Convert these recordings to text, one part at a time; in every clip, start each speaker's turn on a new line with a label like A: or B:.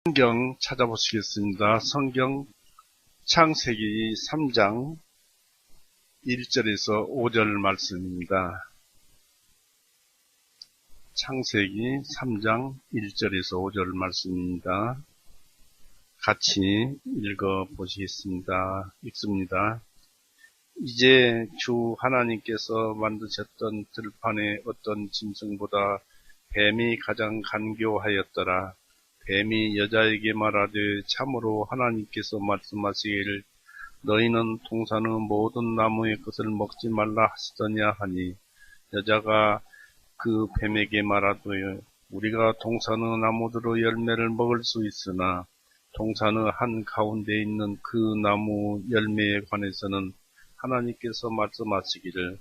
A: 성경 찾아보시겠습니다. 성경 창세기 3장 1절에서 5절 말씀입니다. 창세기 3장 1절에서 5절 말씀입니다. 같이 읽어보시겠습니다. 읽습니다. 이제 주 하나님께서 만드셨던 들판의 어떤 짐승보다 뱀이 가장 간교하였더라. 뱀이 여자에게 말하되 참으로 하나님께서 말씀하시기를 너희는 동산의 모든 나무의 것을 먹지 말라 하시더냐 하니 여자가 그 뱀에게 말하되 우리가 동산의 나무들의 열매를 먹을 수 있으나 동산의 한 가운데 있는 그 나무 열매에 관해서는 하나님께서 말씀하시기를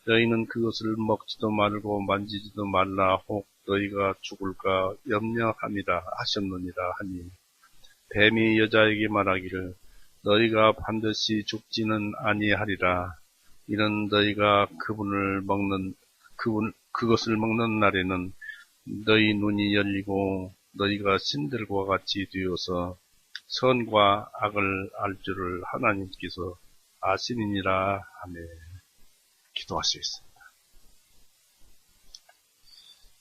A: 너희는 그것을 먹지도 말고 만지지도 말라 혹 너희가 죽을까 염려함이라 하셨느니라 하니 뱀이 여자에게 말하기를 너희가 반드시 죽지는 아니하리라. 이는 너희가 그것을 먹는 날에는 너희 눈이 열리고 너희가 신들과 같이 되어서 선과 악을 알 줄을 하나님께서 아시니라 하며 기도하시겠습니다.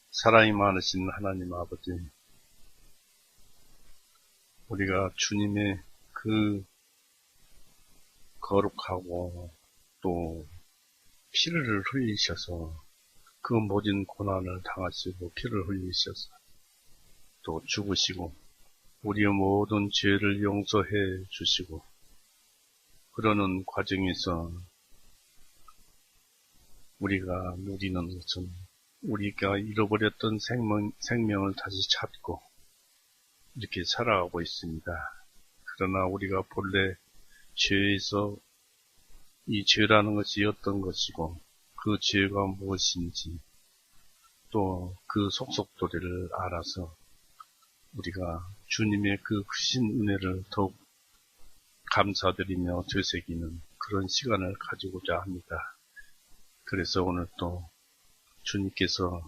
A: 사랑이 많으신 하나님 아버지, 우리가 주님의 그 거룩하고 또 피를 흘리셔서 그 모든 고난을 당하시고 피를 흘리셔서 또 죽으시고 우리의 모든 죄를 용서해 주시고 그러는 과정에서 우리가 누리는 것은 우리가 잃어버렸던 생명을 다시 찾고 이렇게 살아가고 있습니다. 그러나 우리가 본래 죄에서 이 죄라는 것이 어떤 것이고 그 죄가 무엇인지 또 그 속속도리를 알아서 우리가 주님의 그 크신 은혜를 더욱 감사드리며 되새기는 그런 시간을 가지고자 합니다. 그래서 오늘 또 주님께서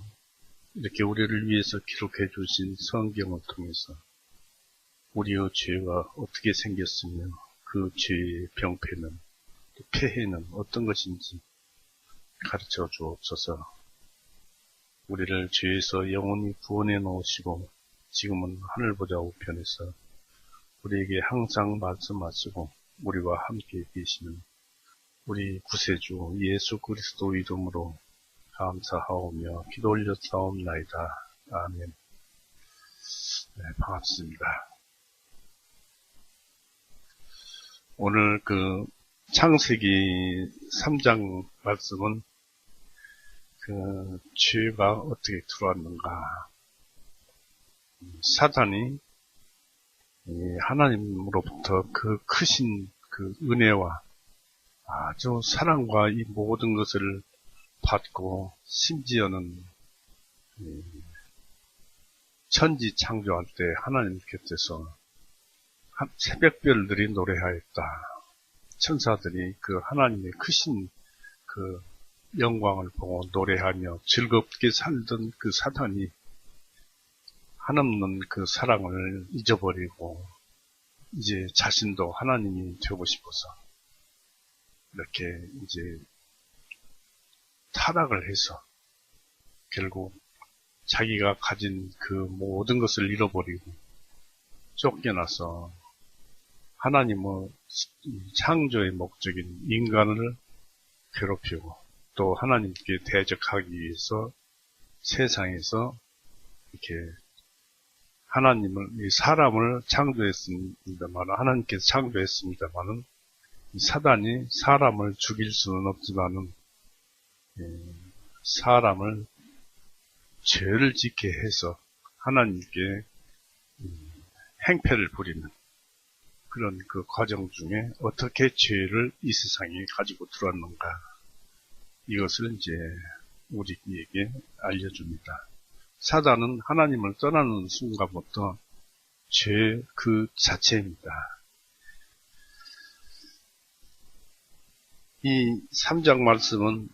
A: 이렇게 우리를 위해서 기록해 주신 성경을 통해서 우리의 죄가 어떻게 생겼으며 그 죄의 병폐는 또 폐해는 어떤 것인지 가르쳐 주옵소서. 우리를 죄에서 영원히 구원해 놓으시고 지금은 하늘보좌 우편에서 우리에게 항상 말씀하시고 우리와 함께 계시는 우리 구세주 예수 그리스도 이름으로 감사하오며 기도 올렸사옵나이다. 아멘. 네, 반갑습니다. 오늘 그 창세기 3장 말씀은 그 죄가 어떻게 들어왔는가. 사단이 하나님으로부터 그 크신 그 은혜와 아주 사랑과 이 모든 것을 받고 심지어는 천지 창조할 때 하나님 곁에서 새벽별들이 노래하였다. 천사들이 그 하나님의 크신 그 영광을 보고 노래하며 즐겁게 살던 그 사단이 한없는 그 사랑을 잊어버리고 이제 자신도 하나님이 되고 싶어서 이렇게 이제 타락을 해서 결국 자기가 가진 그 모든 것을 잃어버리고 쫓겨나서 하나님의 창조의 목적인 인간을 괴롭히고 또 하나님께 대적하기 위해서 세상에서 이렇게 사람을 창조했습니다만 하나님께서 창조했습니다만은 사단이 사람을 죽일 수는 없지만은 사람을 죄를 짓게 해서 하나님께 행패를 부리는 그런 그 과정 중에 어떻게 죄를 이 세상에 가지고 들어왔는가 이것을 이제 우리에게 알려줍니다. 사단은 하나님을 떠나는 순간부터 죄 그 자체입니다. 이 3장 말씀은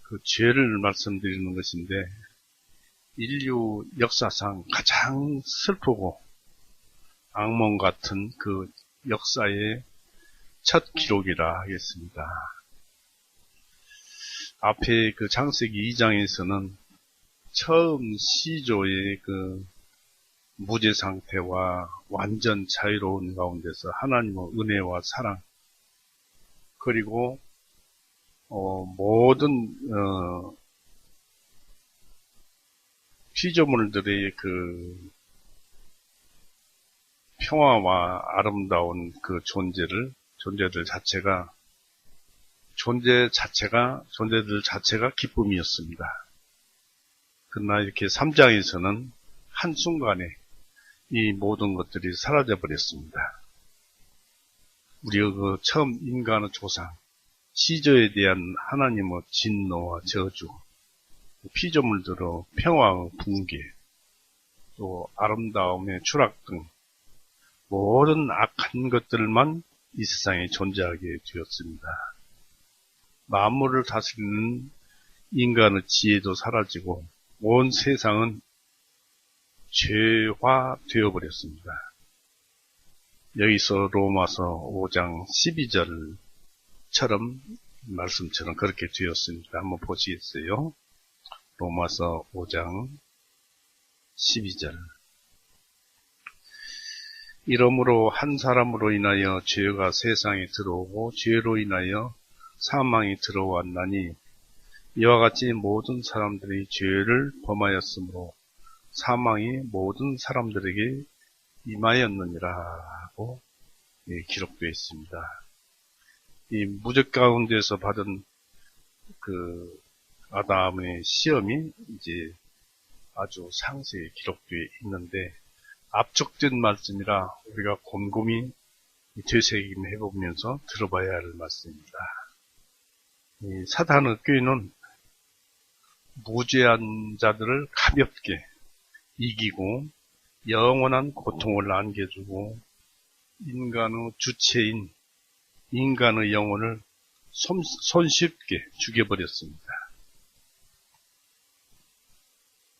A: 그 죄를 말씀드리는 것인데 인류 역사상 가장 슬프고 악몽 같은 그 역사의 첫 기록이라 하겠습니다. 앞에 그 창세기 2장에서는 처음 시조의 그 무죄 상태와 완전 자유로운 가운데서 하나님의 은혜와 사랑, 그리고 모든 피조물들의 그 평화와 아름다운 그 존재들 자체가 존재들 자체가 기쁨이었습니다. 그러나 이렇게 3장에서는 한순간에 이 모든 것들이 사라져 버렸습니다. 우리가 그 처음 인간의 조상, 시조에 대한 하나님의 진노와 저주, 피조물들의 평화의 붕괴, 또 아름다움의 추락 등 모든 악한 것들만 이 세상에 존재하게 되었습니다. 만물을 다스리는 인간의 지혜도 사라지고 온 세상은 죄화되어 버렸습니다. 여기서 로마서 5장 12절처럼 말씀처럼 그렇게 되었습니다. 한번 보시겠어요? 로마서 5장 12절. 이러므로 한 사람으로 인하여 죄가 세상에 들어오고 죄로 인하여 사망이 들어왔나니 이와 같이 모든 사람들이 죄를 범하였으므로 사망이 모든 사람들에게 임하였느니라고 기록되어 있습니다. 이 무죄 가운데서 받은 그 아담의 시험이 이제 아주 상세히 기록되어 있는데 압축된 말씀이라 우리가 곰곰이 되새김해 보면서 들어봐야 할 말씀입니다. 이 사단의 꾀는 무죄한 자들을 가볍게 이기고 영원한 고통을 안겨주고 인간의 주체인 인간의 영혼을 손쉽게 죽여버렸습니다.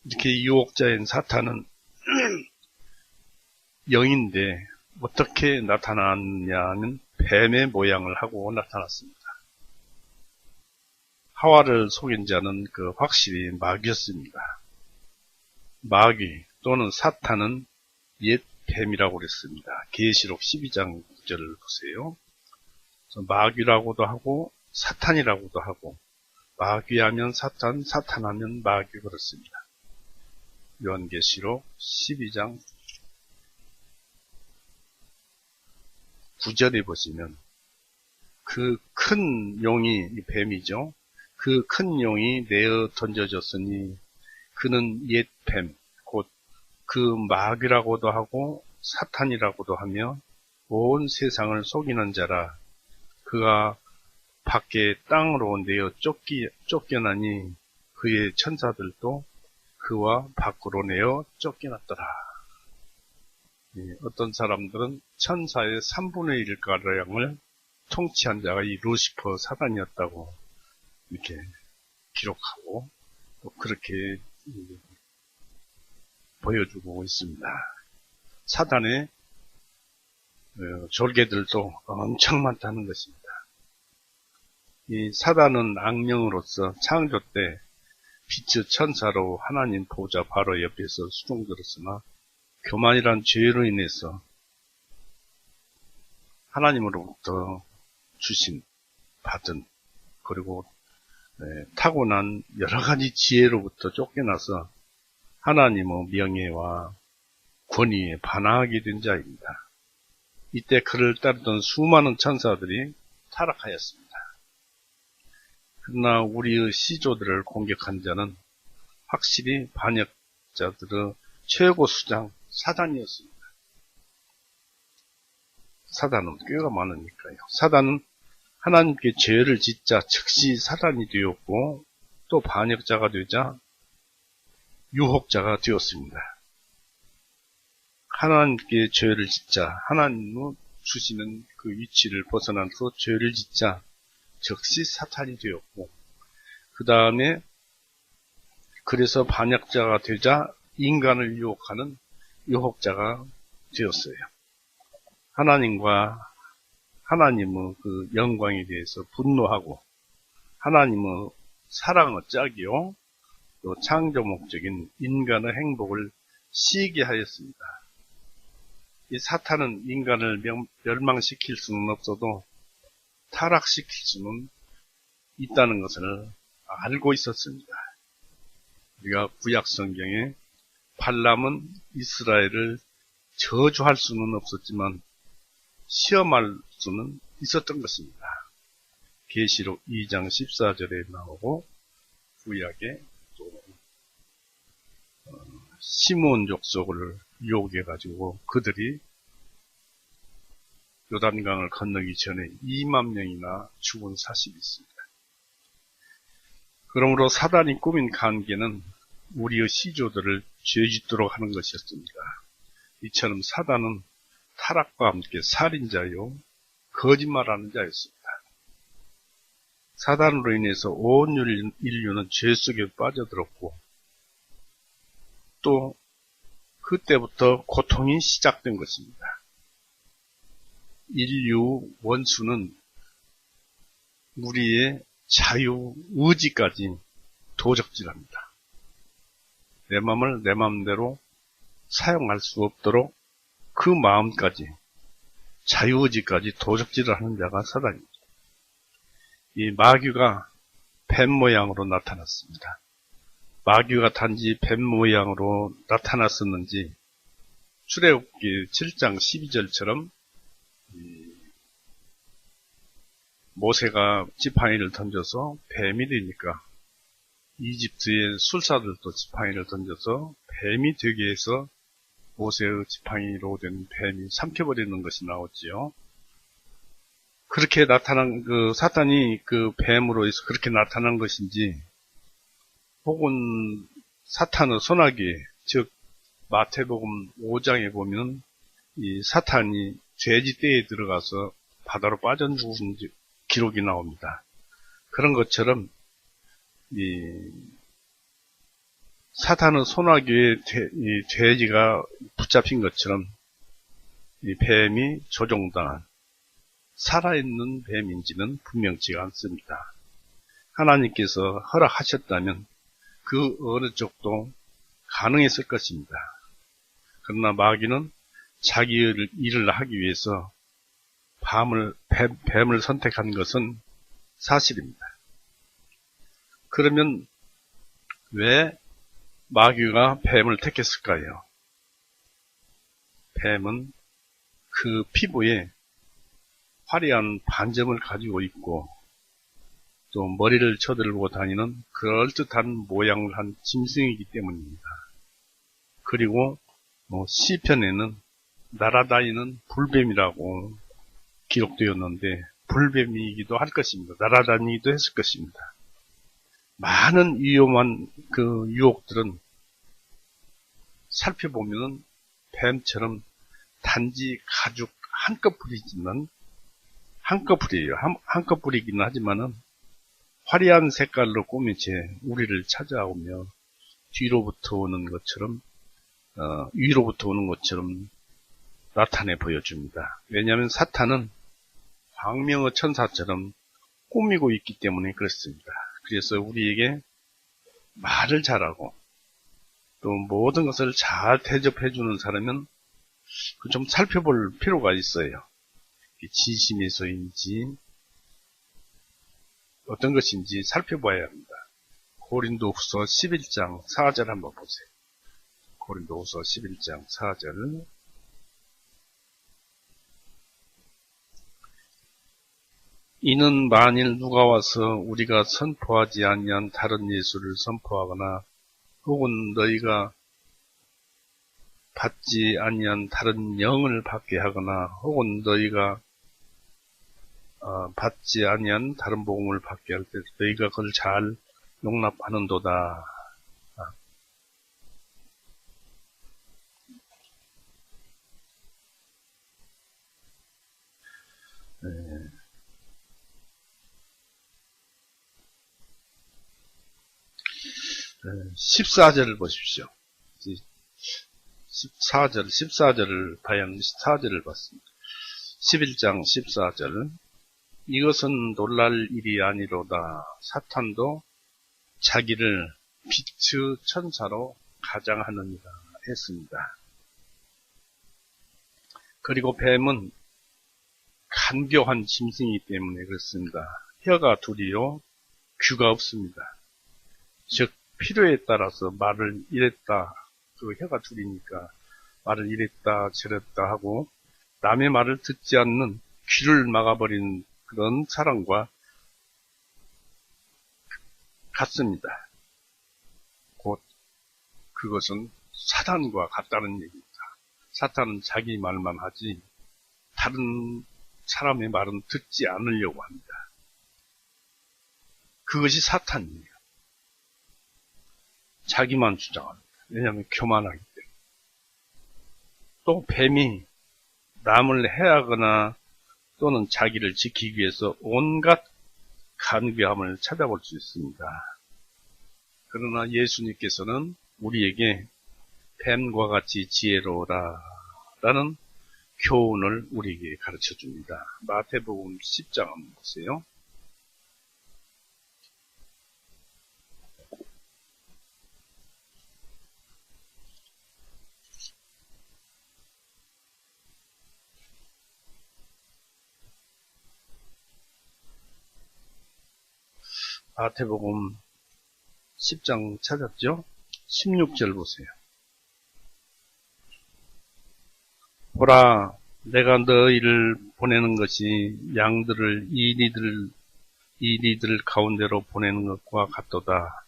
A: 이렇게 유혹자인 사탄은 영인데 어떻게 나타났냐면 뱀의 모양을 하고 나타났습니다. 하와를 속인 자는 그 확실히 마귀였습니다. 마귀 또는 사탄은 옛 뱀이라고 그랬습니다. 계시록 12장 9절을 보세요. 마귀라고도 하고 사탄이라고도 하고 마귀하면 사탄, 사탄하면 마귀 그렇습니다. 요한계시록 12장 9절에 보시면 그 큰 용이 뱀이죠. 그 큰 용이 내어 던져졌으니 그는 옛 뱀, 곧 그 마귀라고도 하고 사탄이라고도 하며 온 세상을 속이는 자라. 그가 밖에 땅으로 내어 쫓겨나니 그의 천사들도 그와 밖으로 내어 쫓겨났더라. 어떤 사람들은 천사의 3분의 1가량을 통치한 자가 이 루시퍼 사단이었다고 이렇게 기록하고 또 그렇게 보여주고 있습니다. 사단의 졸개들도 엄청 많다는 것입니다. 이 사단은 악령으로서 창조 때 빛의 천사로 하나님 보좌 바로 옆에서 수종들었으나 교만이란 죄로 인해서 하나님으로부터 받은 그리고 타고난 여러 가지 지혜로부터 쫓겨나서 하나님의 명예와 권위에 반항하게 된 자입니다. 이때 그를 따르던 수많은 천사들이 타락하였습니다. 그러나 우리의 시조들을 공격한 자는 확실히 반역자들의 최고 수장 사단이었습니다. 사단은 꾀가 많으니까요. 사단은 하나님께 죄를 짓자 즉시 사단이 되었고 또 반역자가 되자 유혹자가 되었습니다. 하나님께 죄를 짓자 하나님의 주시는 그 위치를 벗어나서 죄를 짓자 즉시 사탄이 되었고 그 다음에 그래서 반역자가 되자 인간을 유혹하는 유혹자가 되었어요. 하나님의 그 영광에 대해서 분노하고 하나님의 사랑의 짝이요 또 창조 목적인 인간의 행복을 시기하였습니다. 이 사탄은 인간을 멸망시킬 수는 없어도 타락시킬 수는 있다는 것을 알고 있었습니다. 우리가 구약 성경에 발람은 이스라엘을 저주할 수는 없었지만 시험할 수는 있었던 것입니다. 계시록 2장 14절에 나오고 구약에 또 시므온 족속을 유혹해가지고 그들이 요단강을 건너기 전에 2만 명이나 죽은 사실이 있습니다. 그러므로 사단이 꾸민 관계는 우리의 시조들을 죄짓도록 하는 것이었습니다. 이처럼 사단은 타락과 함께 살인자요 거짓말하는 자였습니다. 사단으로 인해서 온 인류는 죄 속에 빠져들었고 또 그때부터 고통이 시작된 것입니다. 인류 원수는 우리의 자유의지까지 도적질합니다. 내 마음을 내 마음대로 사용할 수 없도록 그 마음까지 자유의지까지 도적질을 하는 자가 사단입니다. 이 마귀가 뱀 모양으로 나타났습니다. 마귀가 단지 뱀 모양으로 나타났었는지 출애굽기 7장 12절처럼 모세가 지팡이를 던져서 뱀이 되니까 이집트의 술사들도 지팡이를 던져서 뱀이 되게 해서 모세의 지팡이로 된 뱀이 삼켜버리는 것이 나왔지요. 그렇게 나타난 그 사탄이 그 뱀으로 해서 그렇게 나타난 것인지 혹은 사탄의 손아귀 즉 마태복음 5장에 보면 이 사탄이 돼지떼에 들어가서 바다로 빠져 죽은 기록이 나옵니다. 그런 것처럼 이 사탄의 손아귀에 이 돼지가 붙잡힌 것처럼 이 뱀이 조종당한 살아있는 뱀인지는 분명치가 않습니다. 하나님께서 허락하셨다면 그 어느 쪽도 가능했을 것입니다. 그러나 마귀는 자기 일을 하기 위해서 뱀을 선택한 것은 사실입니다. 그러면 왜 마귀가 뱀을 택했을까요? 뱀은 그 피부에 화려한 반점을 가지고 있고 또 머리를 쳐들고 다니는 그럴듯한 모양을 한 짐승이기 때문입니다. 그리고 시편에는 날아다니는 불뱀이라고 기록되었는데 불뱀이기도 할 것입니다. 날아다니기도 했을 것입니다. 많은 위험한 그 유혹들은 살펴보면 뱀처럼 단지 가죽 한꺼풀이지만 한꺼풀이에요. 한꺼풀이긴 하지만은 화려한 색깔로 꾸민 채 우리를 찾아오며 뒤로부터 오는 것처럼 위로부터 오는 것처럼 나타내 보여줍니다. 왜냐하면 사탄은 광명의 천사처럼 꾸미고 있기 때문에 그렇습니다. 그래서 우리에게 말을 잘하고 또 모든 것을 잘 대접해주는 사람은 좀 살펴볼 필요가 있어요. 진심에서인지 어떤 것인지 살펴봐야 합니다. 고린도후서 11장 4절 한번 보세요. 고린도후서 11장 4절 이는 만일 누가 와서 우리가 선포하지 아니한 다른 예수를 선포하거나 혹은 너희가 받지 아니한 다른 영을 받게 하거나 혹은 너희가 받지 아니한 다른 복음을 받게 할 때 너희가 그걸 잘 용납하는도다. 14절을 보십시오. 14절을 다양 14절을 봤습니다. 11장 14절. 이것은 놀랄 일이 아니로다. 사탄도 자기를 빛의 천사로 가장하느니라 했습니다. 그리고 뱀은 간교한 짐승이기 때문에 그렇습니다. 혀가 둘이요 귀가 없습니다. 즉 필요에 따라서 말을 이랬다, 그 혀가 둘이니까 말을 이랬다 저랬다 하고 남의 말을 듣지 않는 귀를 막아버리는 그런 사람과 같습니다. 곧 그것은 사탄과 같다는 얘기입니다. 사탄은 자기 말만 하지 다른 사람의 말은 듣지 않으려고 합니다. 그것이 사탄이에요. 자기만 주장합니다. 왜냐하면 교만하기 때문에. 또 뱀이 남을 해하거나 또는 자기를 지키기 위해서 온갖 간교함을 찾아볼 수 있습니다. 그러나 예수님께서는 우리에게 뱀과 같이 지혜로우라 라는 교훈을 우리에게 가르쳐 줍니다. 마태복음 10장 한번 보세요. 마태복음 10장 찾았죠? 16절 보세요. 보라, 내가 너희를 보내는 것이 양들을 이리들 가운데로 보내는 것과 같도다.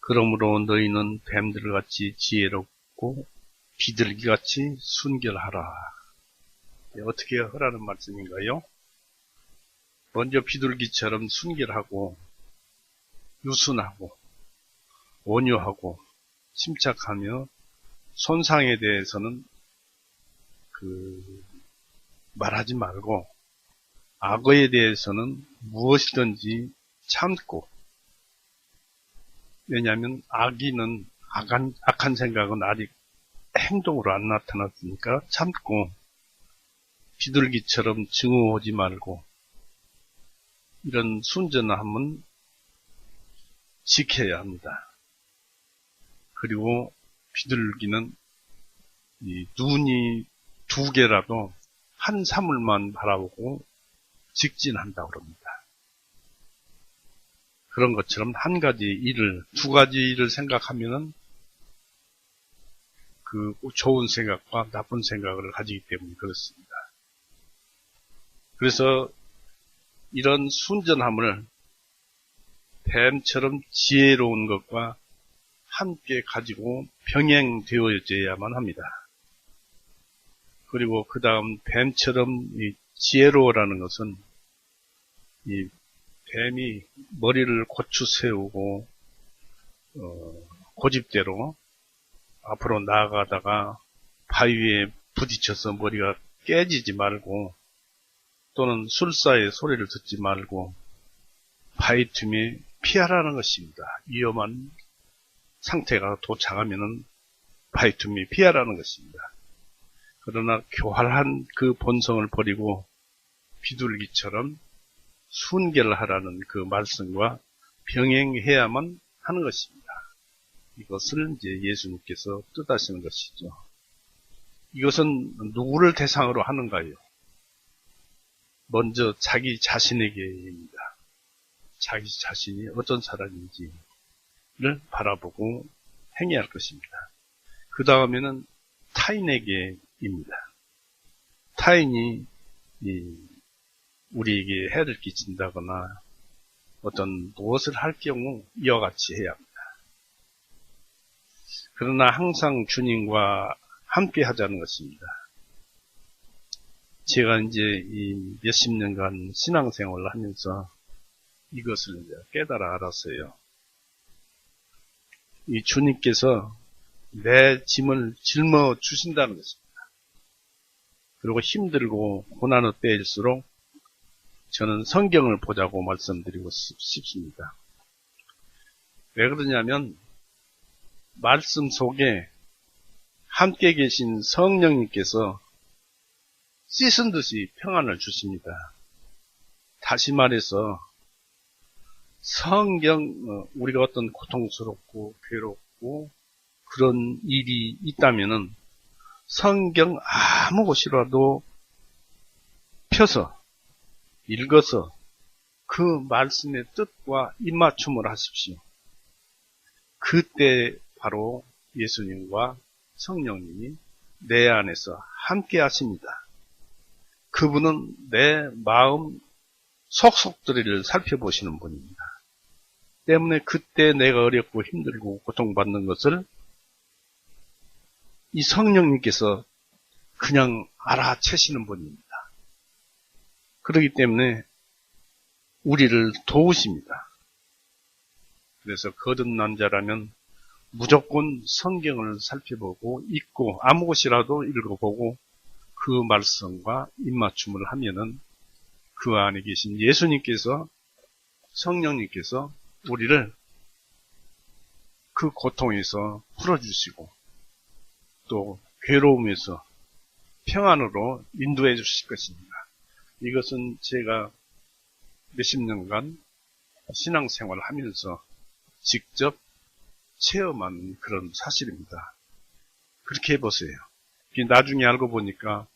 A: 그러므로 너희는 뱀들같이 지혜롭고 비둘기같이 순결하라. 어떻게 하라는 말씀인가요? 먼저 비둘기처럼 순결하고 유순하고 온유하고 침착하며 손상에 대해서는 말하지 말고 악어에 대해서는 무엇이든지 참고, 왜냐하면 악인은 악한 생각은 아직 행동으로 안 나타났으니까 참고 비둘기처럼 증오하지 말고 이런 순전함은 지켜야 합니다. 그리고 비둘기는 이 눈이 두 개라도 한 사물만 바라보고 직진한다고 합니다. 그런 것처럼 두 가지 일을 생각하면은 그 좋은 생각과 나쁜 생각을 가지기 때문에 그렇습니다. 그래서 이런 순전함을 뱀처럼 지혜로운 것과 함께 가지고 병행되어져야만 합니다. 그리고 그 다음 뱀처럼 지혜로우라는 것은 이 뱀이 머리를 고추 세우고 고집대로 앞으로 나아가다가 바위에 부딪혀서 머리가 깨지지 말고 또는 술사의 소리를 듣지 말고 바위 틈에 피하라는 것입니다. 위험한 상태가 도착하면은 바위 틈에 피하라는 것입니다. 그러나 교활한 그 본성을 버리고 비둘기처럼 순결하라는 그 말씀과 병행해야만 하는 것입니다. 이것을 이제 예수님께서 뜻하시는 것이죠. 이것은 누구를 대상으로 하는가요? 먼저 자기 자신에게입니다. 자기 자신이 어떤 사람인지를 바라보고 행해야 할 것입니다. 그 다음에는 타인에게입니다. 타인이 우리에게 해를 끼친다거나 어떤 무엇을 할 경우 이와 같이 해야 합니다. 그러나 항상 주님과 함께 하자는 것입니다. 제가 이제 이 몇십 년간 신앙생활을 하면서 이것을 이제 깨달아 알았어요. 이 주님께서 내 짐을 짊어 주신다는 것입니다. 그리고 힘들고 고난의 때일수록 저는 성경을 보자고 말씀드리고 싶습니다. 왜 그러냐면 말씀 속에 함께 계신 성령님께서 씻은 듯이 평안을 주십니다. 다시 말해서 우리가 어떤 고통스럽고 괴롭고 그런 일이 있다면은 성경 아무 곳이라도 펴서 읽어서 그 말씀의 뜻과 입맞춤을 하십시오. 그때 바로 예수님과 성령님이 내 안에서 함께 하십니다. 그분은 내 마음 속속들이를 살펴보시는 분입니다. 때문에 그때 내가 어렵고 힘들고 고통받는 것을 이 성령님께서 그냥 알아채시는 분입니다. 그렇기 때문에 우리를 도우십니다. 그래서 거듭난 자라면 무조건 성경을 살펴보고 읽고 아무 곳이라도 읽어보고 그 말씀과 입맞춤을 하면은 그 안에 계신 예수님께서 성령님께서 우리를 그 고통에서 풀어주시고 또 괴로움에서 평안으로 인도해 주실 것입니다. 이것은 제가 몇십 년간 신앙생활을 하면서 직접 체험한 그런 사실입니다. 그렇게 해보세요. 나중에 알고 보니까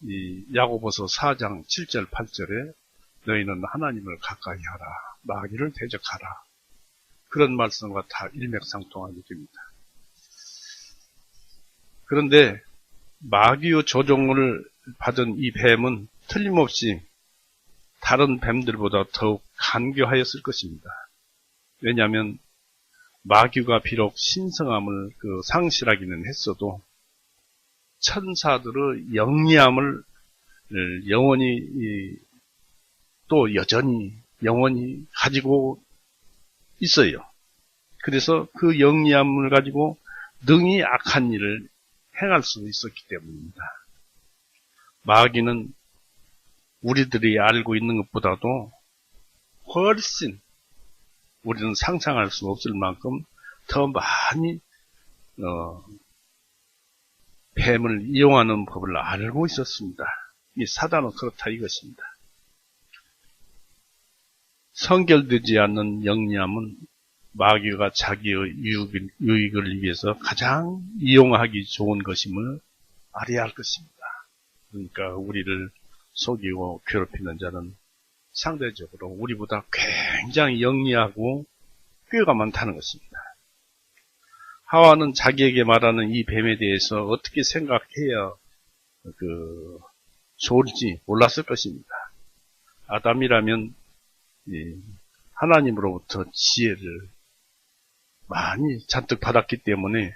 A: 이 야고보서 4장 7절 8절에 너희는 하나님을 가까이 하라, 마귀를 대적하라, 그런 말씀과 다 일맥상통하게 됩니다. 그런데 마귀의 조종을 받은 이 뱀은 틀림없이 다른 뱀들보다 더욱 간교하였을 것입니다. 왜냐하면 마귀가 비록 신성함을 상실하기는 했어도 천사들의 영리함을 영원히 또 여전히 영원히 가지고 있어요. 그래서 그 영리함을 가지고 능히 악한 일을 행할 수 있었기 때문입니다. 마귀는 우리들이 알고 있는 것보다도 훨씬 우리는 상상할 수 없을 만큼 더 많이 뱀을 이용하는 법을 알고 있었습니다. 이 사단은 그렇다 이것입니다. 성결되지 않는 영리함은 마귀가 자기의 유익을 위해서 가장 이용하기 좋은 것임을 알아야 할 것입니다. 그러니까 우리를 속이고 괴롭히는 자는 상대적으로 우리보다 굉장히 영리하고 꾀가 많다는 것입니다. 하와는 자기에게 말하는 이 뱀에 대해서 어떻게 생각해야 좋을지 몰랐을 것입니다. 아담이라면 하나님으로부터 지혜를 많이 잔뜩 받았기 때문에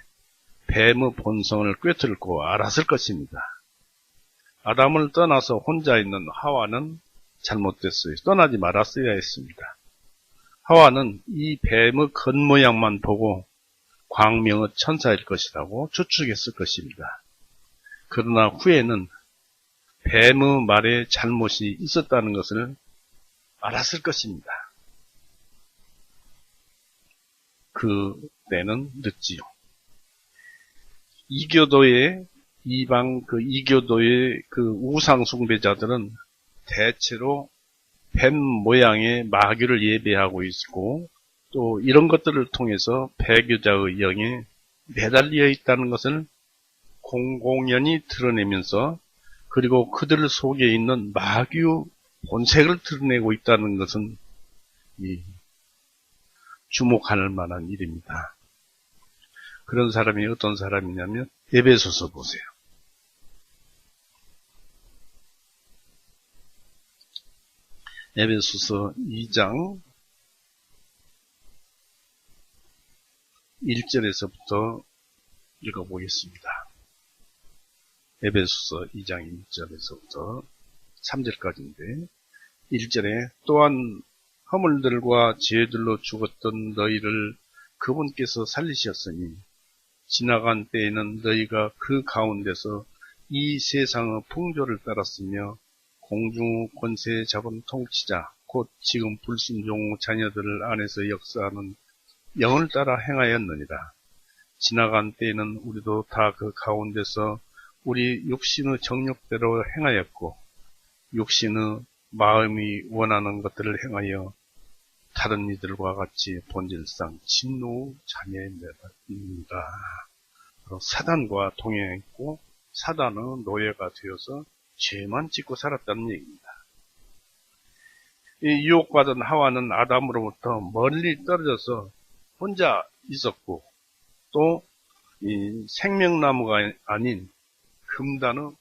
A: 뱀의 본성을 꿰뚫고 알았을 것입니다. 아담을 떠나서 혼자 있는 하와는 잘못됐어요. 떠나지 말았어야 했습니다. 하와는 이 뱀의 겉모양만 보고 광명의 천사일 것이라고 추측했을 것입니다. 그러나 후에는 뱀의 말에 잘못이 있었다는 것을 알았을 것입니다. 그때는 늦지요. 이교도의 우상 숭배자들은 대체로 뱀 모양의 마귀를 예배하고 있고 또 이런 것들을 통해서 배교자의 영에 매달려 있다는 것을 공공연히 드러내면서 그리고 그들 속에 있는 마귀의 본색을 드러내고 있다는 것은 주목할 만한 일입니다. 그런 사람이 어떤 사람이냐면 에베소서 보세요. 에베소서 2장 1절에서부터 읽어보겠습니다. 에베소서 2장 1절에서부터 3절까지인데 1절에 또한 허물들과 죄들로 죽었던 너희를 그분께서 살리셨으니 지나간 때에는 너희가 그 가운데서 이 세상의 풍조를 따랐으며 공중 권세 잡은 통치자 곧 지금 불순종 자녀들을 안에서 역사하는 영을 따라 행하였느니라. 지나간 때에는 우리도 다 그 가운데서 우리 육신의 정욕대로 행하였고 육신의 마음이 원하는 것들을 행하여 다른 이들과 같이 본질상 진노 자녀입니다. 사단과 동행했고 사단의 노예가 되어서 죄만 짓고 살았다는 얘기입니다. 이 유혹받은 하와는 아담으로부터 멀리 떨어져서 혼자 있었고 또 이 생명나무가 아닌 금단의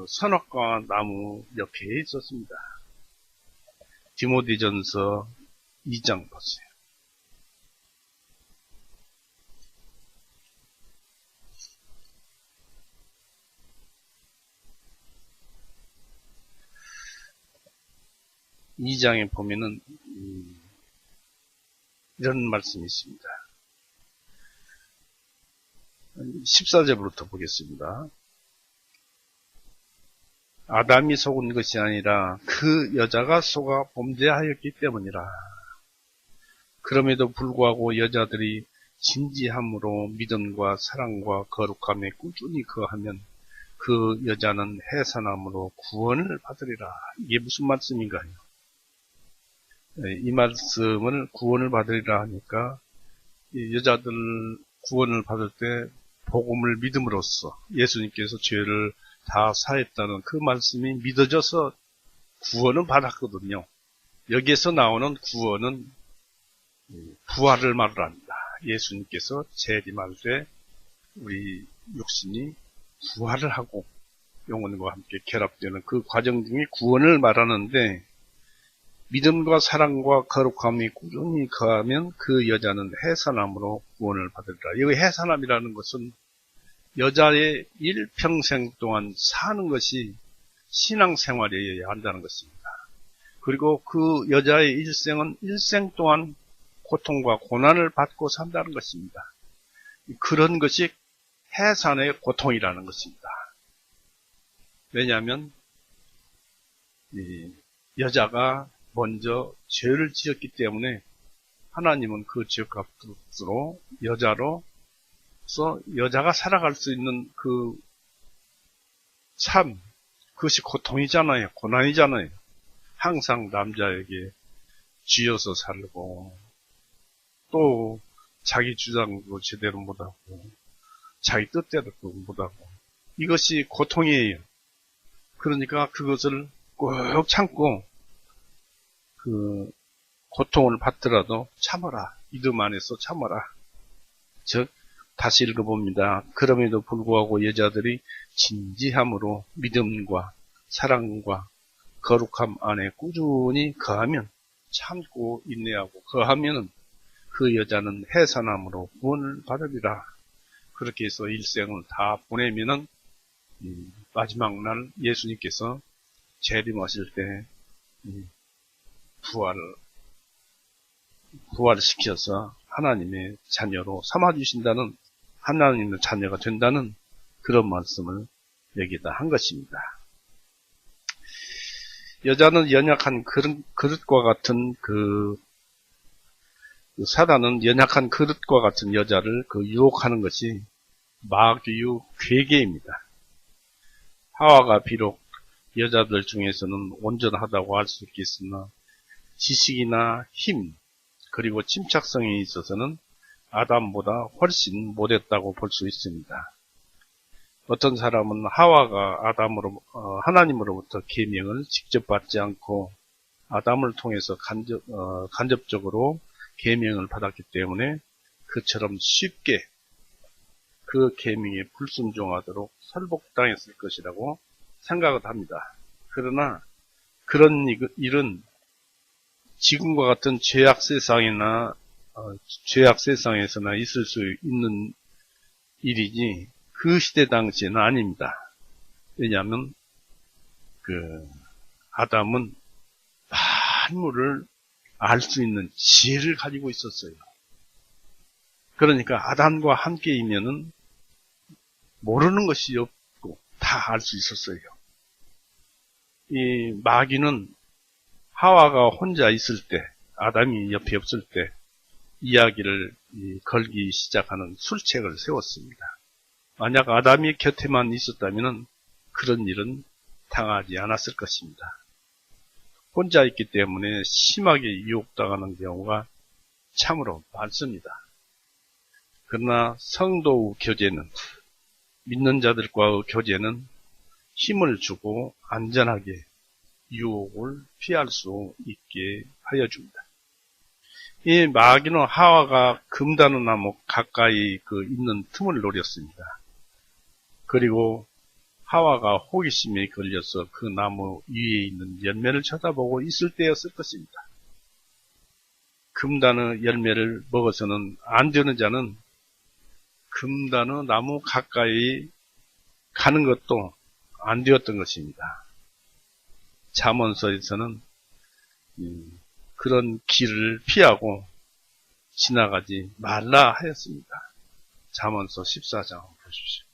A: 선악과 나무 옆에 있었습니다. 디모데전서 2장 보세요. 이 장에 보면은 이런 말씀이 있습니다. 14절부터 보겠습니다. 아담이 속은 것이 아니라 그 여자가 속아 범죄하였기 때문이라. 그럼에도 불구하고 여자들이 진지함으로 믿음과 사랑과 거룩함에 꾸준히 거하면 그 여자는 해산함으로 구원을 받으리라. 이게 무슨 말씀인가요? 이 말씀을 구원을 받으리라 하니까 여자들 구원을 받을 때 복음을 믿음으로써 예수님께서 죄를 다 사했다는 그 말씀이 믿어져서 구원은 받았거든요. 여기에서 나오는 구원은 부활을 말합니다. 예수님께서 재림할 때 우리 육신이 부활을 하고 영혼과 함께 결합되는 그 과정 중에 구원을 말하는데 믿음과 사랑과 거룩함이 꾸준히 거하면 그 여자는 해산함으로 구원을 받으리라. 이 해산함이라는 것은 여자의 일평생 동안 사는 것이 신앙생활이어야 한다는 것입니다. 그리고 그 여자의 일생은 일생 동안 고통과 고난을 받고 산다는 것입니다. 그런 것이 해산의 고통이라는 것입니다. 왜냐하면 이 여자가 먼저 죄를 지었기 때문에 하나님은 그 죄값으로 여자가 살아갈 수 있는 그 삶, 그것이 고통이잖아요. 고난이잖아요. 항상 남자에게 쥐어서 살고 또 자기 주장도 제대로 못하고 자기 뜻대로 못하고 이것이 고통이에요. 그러니까 그것을 꼭 참고 그 고통을 받더라도 참아라. 믿음 안에서 참아라. 즉 다시 읽어봅니다. 그럼에도 불구하고 여자들이 진지함으로 믿음과 사랑과 거룩함 안에 꾸준히 거하면 참고 인내하고 거하면 그 여자는 해산함으로 구원을 받으리라. 그렇게 해서 일생을 다 보내면은 마지막 날 예수님께서 재림하실 때 부활시켜서 하나님의 자녀로 삼아주신다는, 하나님의 자녀가 된다는 그런 말씀을 여기다 한 것입니다. 여자는 연약한 그릇과 같은 사단은 연약한 그릇과 같은 여자를 유혹하는 것이 마귀의 괴계입니다. 하와가 비록 여자들 중에서는 온전하다고 할 수 있겠으나 지식이나 힘 그리고 침착성에 있어서는 아담보다 훨씬 못했다고 볼 수 있습니다. 어떤 사람은 하와가 하나님으로부터 계명을 직접 받지 않고 아담을 통해서 간접적으로 계명을 받았기 때문에 그처럼 쉽게 그 계명에 불순종하도록 설복당했을 것이라고 생각을 합니다. 그러나 그런 일은 지금과 같은 죄악 세상에서나 있을 수 있는 일이지 그 시대 당시에는 아닙니다. 왜냐하면 아담은 만물을 알 수 있는 지혜를 가지고 있었어요. 그러니까 아담과 함께이면은 모르는 것이 없고 다 알 수 있었어요. 이 마귀는 하와가 혼자 있을 때, 아담이 옆에 없을 때 이야기를 걸기 시작하는 술책을 세웠습니다. 만약 아담이 곁에만 있었다면 그런 일은 당하지 않았을 것입니다. 혼자 있기 때문에 심하게 유혹당하는 경우가 참으로 많습니다. 그러나 성도의 교제는, 믿는 자들과의 교제는 힘을 주고 안전하게 유혹을 피할 수 있게 하여 줍니다. 이 마귀는 하와가 금다는 나무 가까이 있는 틈을 노렸습니다. 그리고 하와가 호기심에 걸려서 그 나무 위에 있는 열매를 쳐다보고 있을 때였을 것입니다. 금단의 열매를 먹어서는 안 되는 자는 금단의 나무 가까이 가는 것도 안 되었던 것입니다. 잠언서에서는 그런 길을 피하고 지나가지 말라 하였습니다. 잠언서 14장 보십시오.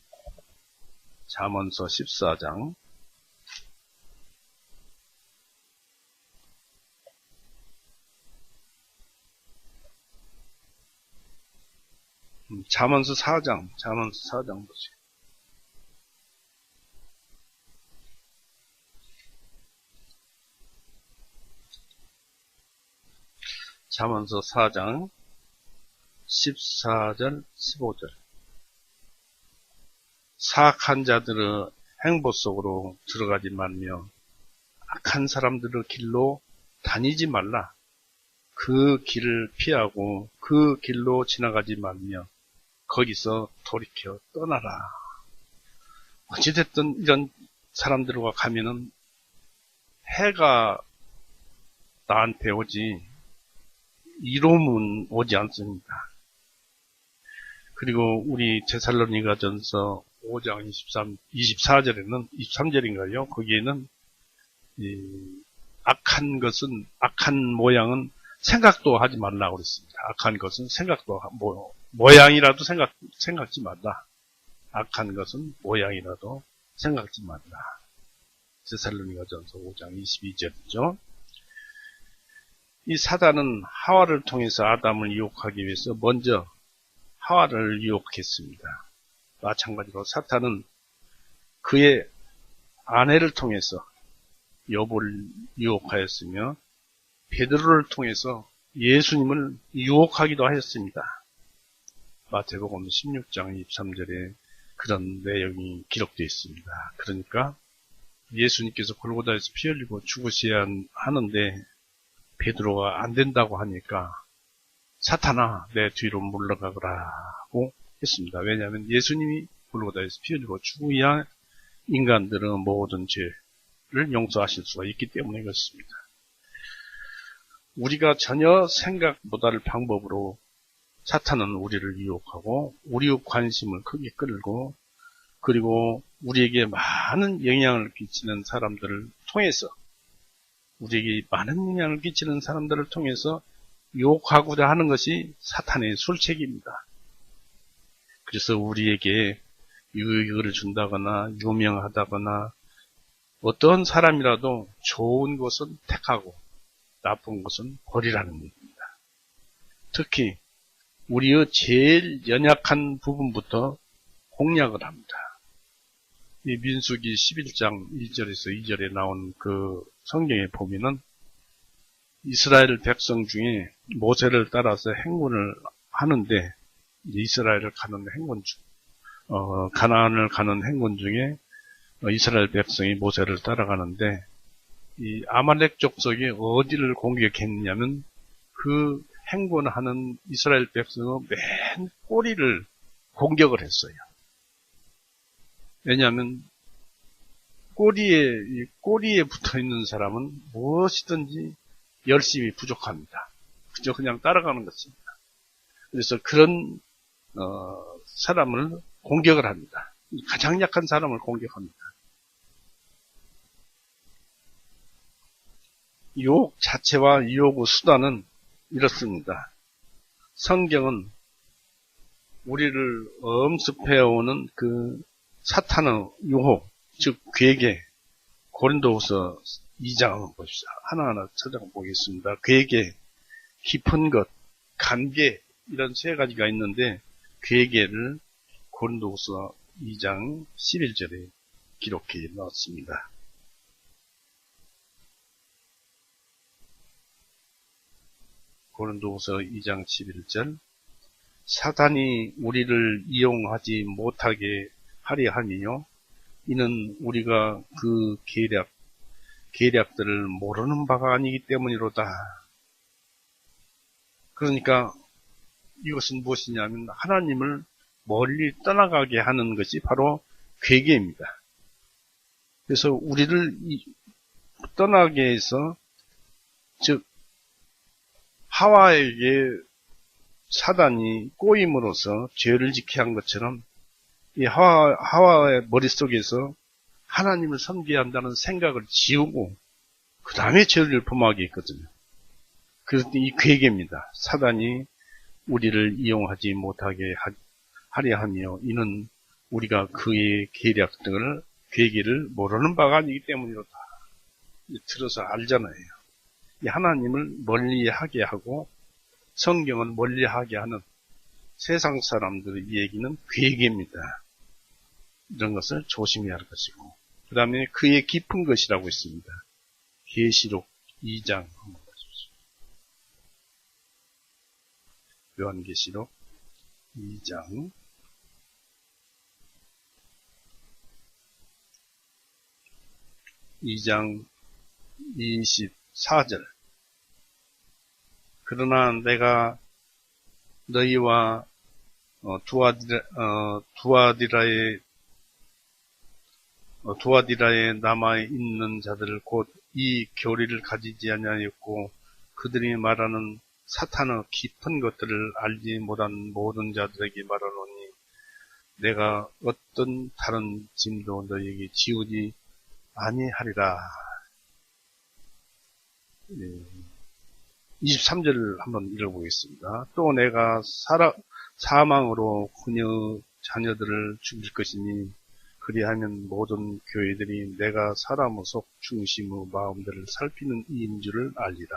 A: 잠언서 14장 잠언서 4장 보세요. 잠언서 4장 14절 15절 사악한 자들의 행보 속으로 들어가지 말며 악한 사람들의 길로 다니지 말라. 그 길을 피하고 그 길로 지나가지 말며 거기서 돌이켜 떠나라. 어찌됐든 이런 사람들과 가면은 해가 나한테 오지 이로움은 오지 않습니다. 그리고 우리 데살로니가전서 5장 24절에는 23절인가요? 거기에는 악한 모양은 생각도 하지 말라고 그랬습니다. 악한 것은 생각도 모양이라도 생각지 말라. 악한 것은 모양이라도 생각지 말라. 데살로니가전서 5장 22절이죠. 이 사단은 하와를 통해서 아담을 유혹하기 위해서 먼저 하와를 유혹했습니다. 마찬가지로 사탄은 그의 아내를 통해서 여보를 유혹하였으며 베드로를 통해서 예수님을 유혹하기도 하였습니다. 마태복음 16장 23절에 그런 내용이 기록되어 있습니다. 그러니까 예수님께서 골고다에서 피 흘리고 죽으셔야 하는데 베드로가 안 된다고 하니까 사탄아 내 뒤로 물러가거라고 했습니다. 왜냐하면 예수님이 골고다에서 피 흘리고 죽어야 인간들은 모든 죄를 용서하실 수가 있기 때문에 그렇습니다. 우리가 전혀 생각 못할 방법으로 사탄은 우리를 유혹하고 우리의 관심을 크게 끌고 그리고 우리에게 많은 영향을 끼치는 사람들을 통해서 우리에게 많은 영향을 끼치는 사람들을 통해서 유혹하고자 하는 것이 사탄의 술책입니다. 그래서 우리에게 유익을 준다거나 유명하다거나 어떤 사람이라도 좋은 것은 택하고 나쁜 것은 버리라는 얘기입니다. 특히 우리의 제일 연약한 부분부터 공략을 합니다. 이 민수기 11장 1절에서 2절에 나온 그 성경에 보면은 이스라엘 백성 중에 모세를 따라서 행군을 하는데 이스라엘을 가는 행군 중, 가나안을 가는 행군 중에 이스라엘 백성이 모세를 따라가는데 이 아말렉 족속이 어디를 공격했냐면 그 행군하는 이스라엘 백성의 맨 꼬리를 공격을 했어요. 왜냐하면 꼬리에 붙어 있는 사람은 무엇이든지 열심히 부족합니다. 그냥 따라가는 것입니다. 그래서 그런 사람을 공격을 합니다. 가장 약한 사람을 공격합니다. 유혹 자체와 유혹의 수단은 이렇습니다. 성경은 우리를 엄습해오는 그 사탄의 유혹, 즉 괴계, 고린도후서 2장 보십시오. 하나하나 찾아보겠습니다. 괴계, 깊은 것, 간계, 이런 세 가지가 있는데, 괴계를 고린도후서 2장 11절에 기록해 넣었습니다. 고린도후서 2장 11절, 사단이 우리를 이용하지 못하게 하려 함이요, 이는 우리가 그 계략들을 모르는 바가 아니기 때문이로다. 그러니까 이것은 무엇이냐면 하나님을 멀리 떠나가게 하는 것이 바로 괴계입니다. 그래서 우리를 떠나게 해서, 즉 하와에게 사단이 꼬임으로써 죄를 짓게 한 것처럼 이 하와의 머릿속에서 하나님을 섬겨야 한다는 생각을 지우고 그 다음에 죄를 범하게 했거든요. 그래서 이 괴계입니다. 사단이 우리를 이용하지 못하게 하려 하며 이는 우리가 그의 괴계를 모르는 바가 아니기 때문이로다. 들어서 알잖아요. 이 하나님을 멀리하게 하고 성경을 멀리하게 하는 세상 사람들의 얘기는 괴계입니다. 이런 것을 조심해야 할 것이고, 그 다음에 그의 깊은 것이라고 있습니다. 계시록 2장 한번 보십시오. 요한계시록 2장 24절. 그러나 내가 너희와 두아디라에 남아있는 자들 곧 이 교리를 가지지 아니하였고 그들이 말하는 사탄의 깊은 것들을 알지 못한 모든 자들에게 말하노니 내가 어떤 다른 짐도 너희에게 지우지 아니하리라. 23절을 한번 읽어보겠습니다. 또 내가 사망으로 그녀 자녀들을 죽일 것이니 그리하면 모든 교회들이 내가 사람의 속 중심의 마음들을 살피는 이인 줄을 알리라.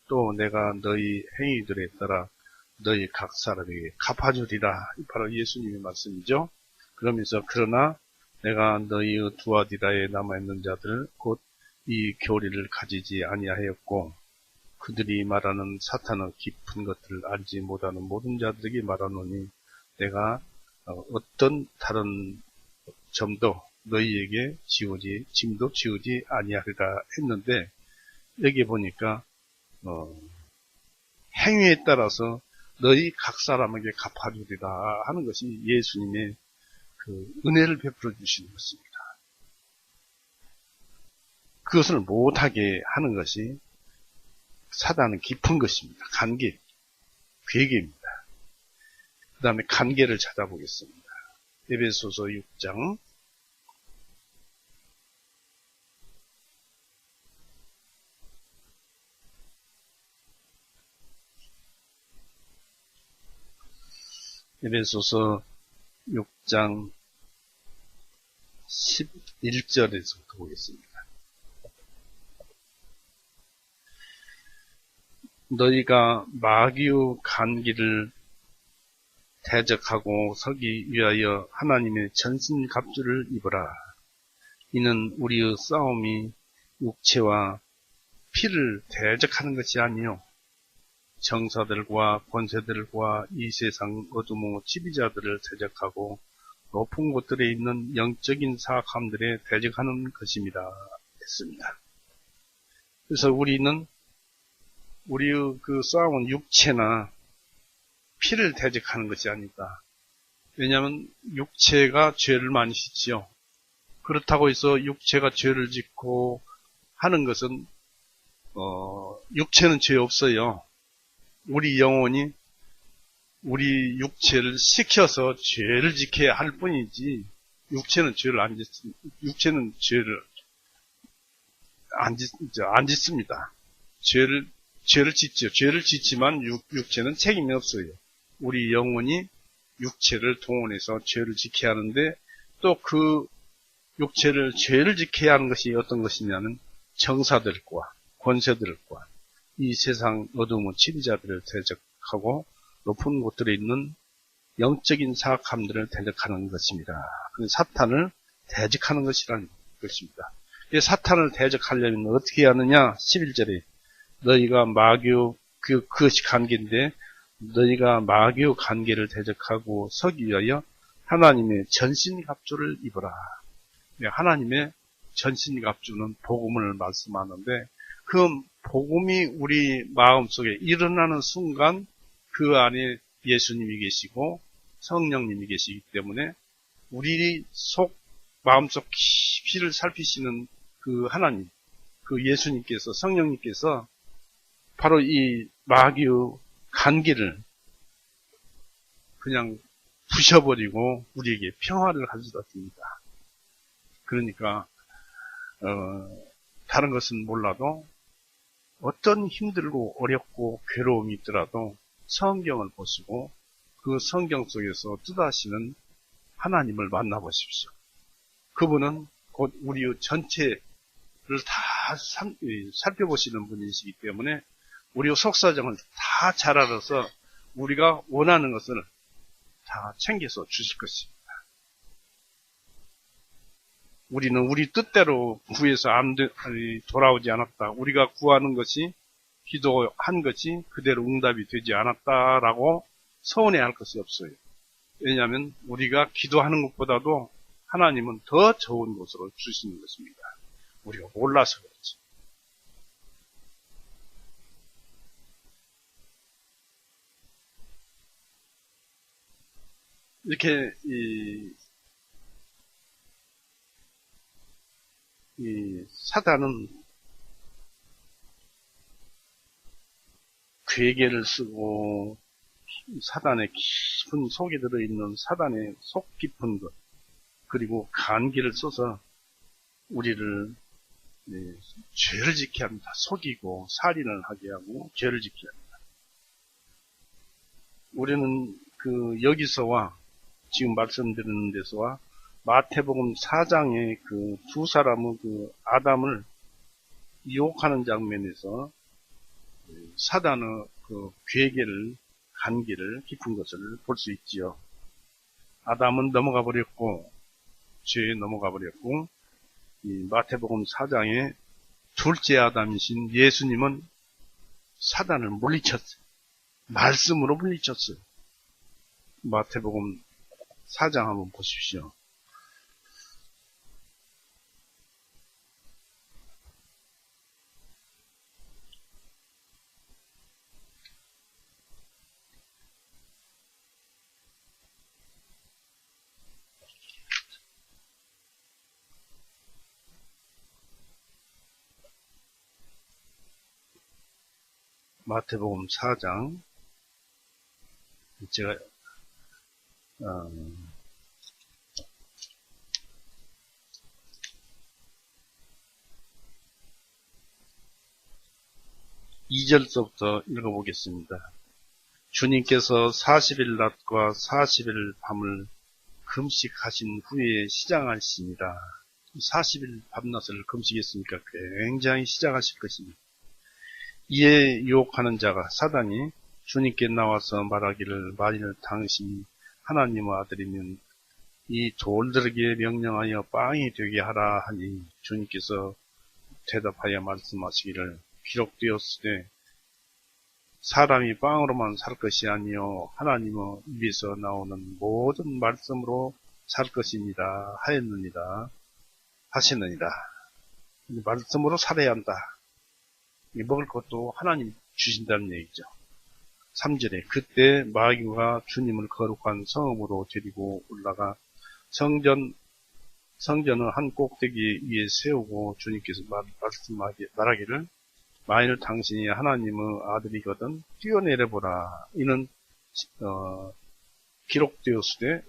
A: 또 내가 너희 행위들에 따라 너희 각 사람에게 갚아주리라. 바로 예수님의 말씀이죠. 그러면서 그러나 내가 너희의 두아디라에 남아있는 자들 곧 이 교리를 가지지 아니하였고 그들이 말하는 사탄의 깊은 것들을 알지 못하는 모든 자들에게 말하노니 내가 어떤 다른 점도 너희에게 짐도 지우지 아니하리라 했는데 여기 보니까 행위에 따라서 너희 각 사람에게 갚아주리라 하는 것이 예수님의 그 은혜를 베풀어 주시는 것입니다. 그것을 못하게 하는 것이 사단은 깊은 것입니다. 간계, 괴계입니다. 그 다음에 간계를 찾아보겠습니다. 에베소서 6장 11절에서부터 보겠습니다. 너희가 마귀의 간기를 대적하고 서기 위하여 하나님의 전신갑주를 입으라. 이는 우리의 싸움이 육체와 피를 대적하는 것이 아니요 정사들과 권세들과 이 세상 어두운 지배자들을 대적하고 높은 곳들에 있는 영적인 사악함들에 대적하는 것입니다. 했습니다. 그래서 우리는 우리의 그 싸움은 육체나 피를 대적하는 것이 아니다. 왜냐하면 육체가 죄를 많이 짓지요. 그렇다고 해서 육체가 죄를 짓고 하는 것은 육체는 죄 없어요. 우리 영혼이 우리 육체를 시켜서 죄를 짓게 할 뿐이지 육체는 죄를 안 짓습니다. 죄를 짓죠. 죄를 짓지만 육체는 책임이 없어요. 우리 영혼이 육체를 동원해서 죄를 지게 하는데 또 그 육체를 죄를 지게 하는 것이 어떤 것이냐면 정사들과 권세들과 이 세상 어두운 지배자들을 대적하고 높은 곳들에 있는 영적인 사악함들을 대적하는 것입니다. 사탄을 대적하는 것이라는 것입니다. 이 사탄을 대적하려면 어떻게 하느냐? 11절에 너희가 마귀 그것이 관계인데 너희가 마귀의 관계를 대적하고 서기 위하여 하나님의 전신갑주를 입어라. 하나님의 전신갑주는 복음을 말씀하는데 그 복음이 우리 마음속에 일어나는 순간 그 안에 예수님이 계시고 성령님이 계시기 때문에 우리 마음속 깊이를 살피시는 그 하나님, 그 예수님께서 성령님께서 바로 이 마귀의 관계를 그냥 부셔버리고 우리에게 평화를 가져다 줍니다. 그러니까 다른 것은 몰라도 어떤 힘들고 어렵고 괴로움이 있더라도 성경을 보시고 그 성경 속에서 뜻하시는 하나님을 만나보십시오. 그분은 곧 우리의 전체를 다 살펴보시는 분이시기 때문에 우리의 속사정을 다 잘 알아서 우리가 원하는 것을 다 챙겨서 주실 것입니다. 우리는 우리 뜻대로 구해서 돌아오지 않았다. 우리가 구하는 것이 기도한 것이 그대로 응답이 되지 않았다라고 서운해할 것이 없어요. 왜냐하면 우리가 기도하는 것보다도 하나님은 더 좋은 곳으로 주시는 것입니다. 우리가 몰라서 그렇지. 이렇게 이 사단은 괴계를 쓰고 사단의 깊은 속에 들어있는 사단의 속 깊은 것 그리고 간기를 써서 우리를 죄를 짓게 합니다. 속이고 살인을 하게 하고 죄를 짓게 합니다. 우리는 여기서와 지금 말씀드리는 데서와 마태복음 4장의 그 두 사람의 아담을 유혹하는 장면에서 사단의 괴계를 간기를 깊은 것을 볼 수 있지요. 아담은 넘어가 버렸고 죄에 넘어가 버렸고 이 마태복음 4장의 둘째 아담이신 예수님은 사단을 물리쳤어요. 말씀으로 물리쳤어요. 마태복음 4장 한번 보십시오. 마태복음 4장 제가 2절서부터 읽어보겠습니다. 주님께서 40일 낮과 40일 밤을 금식하신 후에 시작하시니라. 40일 밤낮을 금식했으니까 굉장히 시작하실 것입니다. 이에 유혹하는 자가 사단이 주님께 나와서 말하기를 만일 당신이 하나님의 아들이면 이 돌들에게 명령하여 빵이 되게 하라 하니 주님께서 대답하여 말씀하시기를 기록되었으되 사람이 빵으로만 살 것이 아니요 하나님의 입에서 나오는 모든 말씀으로 살 것입니다 하였느니라 하시느니라. 말씀으로 살아야 한다. 먹을 것도 하나님 주신다는 얘기죠. 3절에 그때 마귀가 주님을 거룩한 성읍으로 데리고 올라가 성전을 한 꼭대기 위에 세우고 주님께서 말하기를 만일 당신이 하나님의 아들이거든 뛰어내려보라. 이는 기록되었으되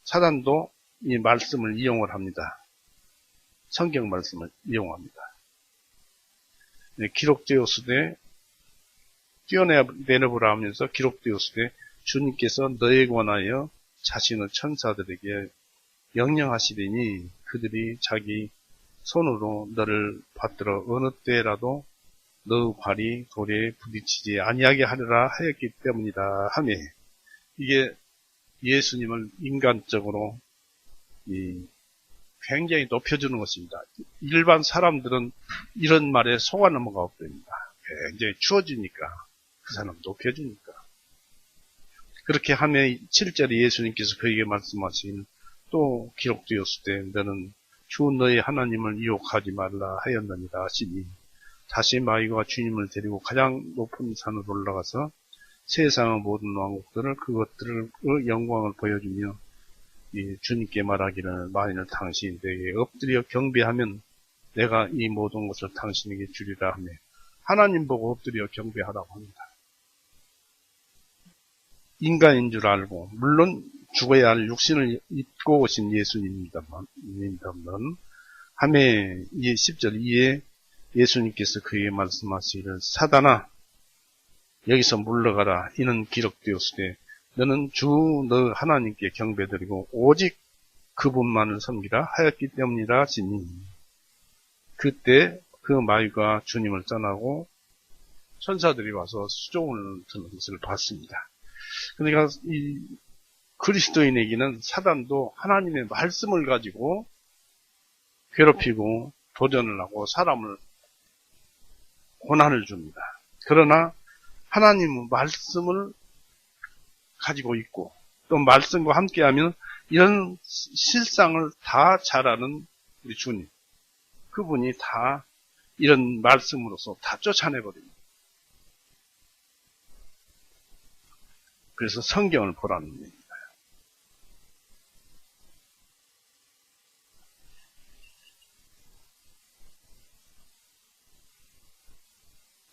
A: 사단도 이 말씀을 이용을 합니다. 성경 말씀을 이용합니다. 기록되었으되 뛰어내려보라 하면서 기록되었으되 주님께서 너에 관하여 자신의 천사들에게 명령하시리니 그들이 자기 손으로 너를 받들어 어느 때라도 너 발이 돌에 부딪히지 아니하게 하리라 하였기 때문이다 하며, 이게 예수님을 인간적으로 굉장히 높여주는 것입니다. 일반 사람들은 이런 말에 속아 넘어가 없습니다. 굉장히 추워지니까 그 사람 높여주니까. 그렇게 하며 7절에 예수님께서 그에게 말씀하신 또 기록되었을 때 너는 주 너의 하나님을 유혹하지 말라 하였느니라 하시니, 다시 마귀가 주님을 데리고 가장 높은 산으로 올라가서 세상의 모든 왕국들을 그것들의 영광을 보여주며 주님께 말하기를 만일 당신이 내게 엎드려 경배하면 내가 이 모든 것을 당신에게 주리라 하며 하나님 보고 엎드려 경배하라고 합니다. 인간인 줄 알고 물론 죽어야 할 육신을 입고 오신 예수님입니다만 하매 10절 이에 예수님께서 그에게 말씀하시기를 사단아 여기서 물러가라. 이는 기록되었을 때 너는 주 너 하나님께 경배드리고 오직 그분만을 섬기라 하였기 때문이라 하시니, 그때 그 마귀가 주님을 떠나고 천사들이 와서 수종을 드는 것을 봤습니다. 그러니까 이 그리스도인에게는 사단도 하나님의 말씀을 가지고 괴롭히고 도전을 하고 사람을 고난을 줍니다. 그러나 하나님의 말씀을 가지고 있고 또 말씀과 함께하면 이런 실상을 다 잘 아는 우리 주님, 그분이 다 이런 말씀으로서 다 쫓아내버립니다. 그래서 성경을 보라는 얘기입니다.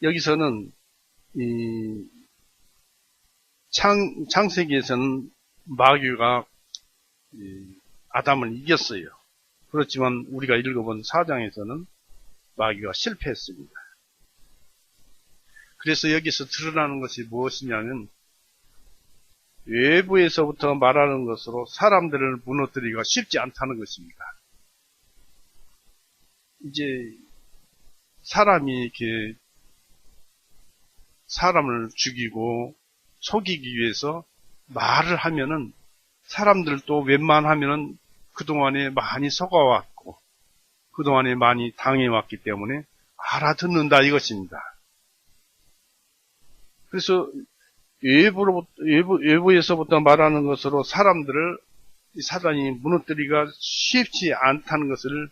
A: 여기서는 이 창세기에서는 마귀가 아담을 이겼어요. 그렇지만 우리가 읽어본 4장에서는 마귀가 실패했습니다. 그래서 여기서 드러나는 것이 무엇이냐면 외부에서부터 말하는 것으로 사람들을 무너뜨리기가 쉽지 않다는 것입니다. 이제 사람이 이렇게 사람을 죽이고 속이기 위해서 말을 하면은 사람들도 웬만하면은 그동안에 많이 속아왔고 그동안에 많이 당해왔기 때문에 알아듣는다 이것입니다. 그래서 외부에서부터 말하는 것으로 사람들을 사단이 무너뜨리기가 쉽지 않다는 것을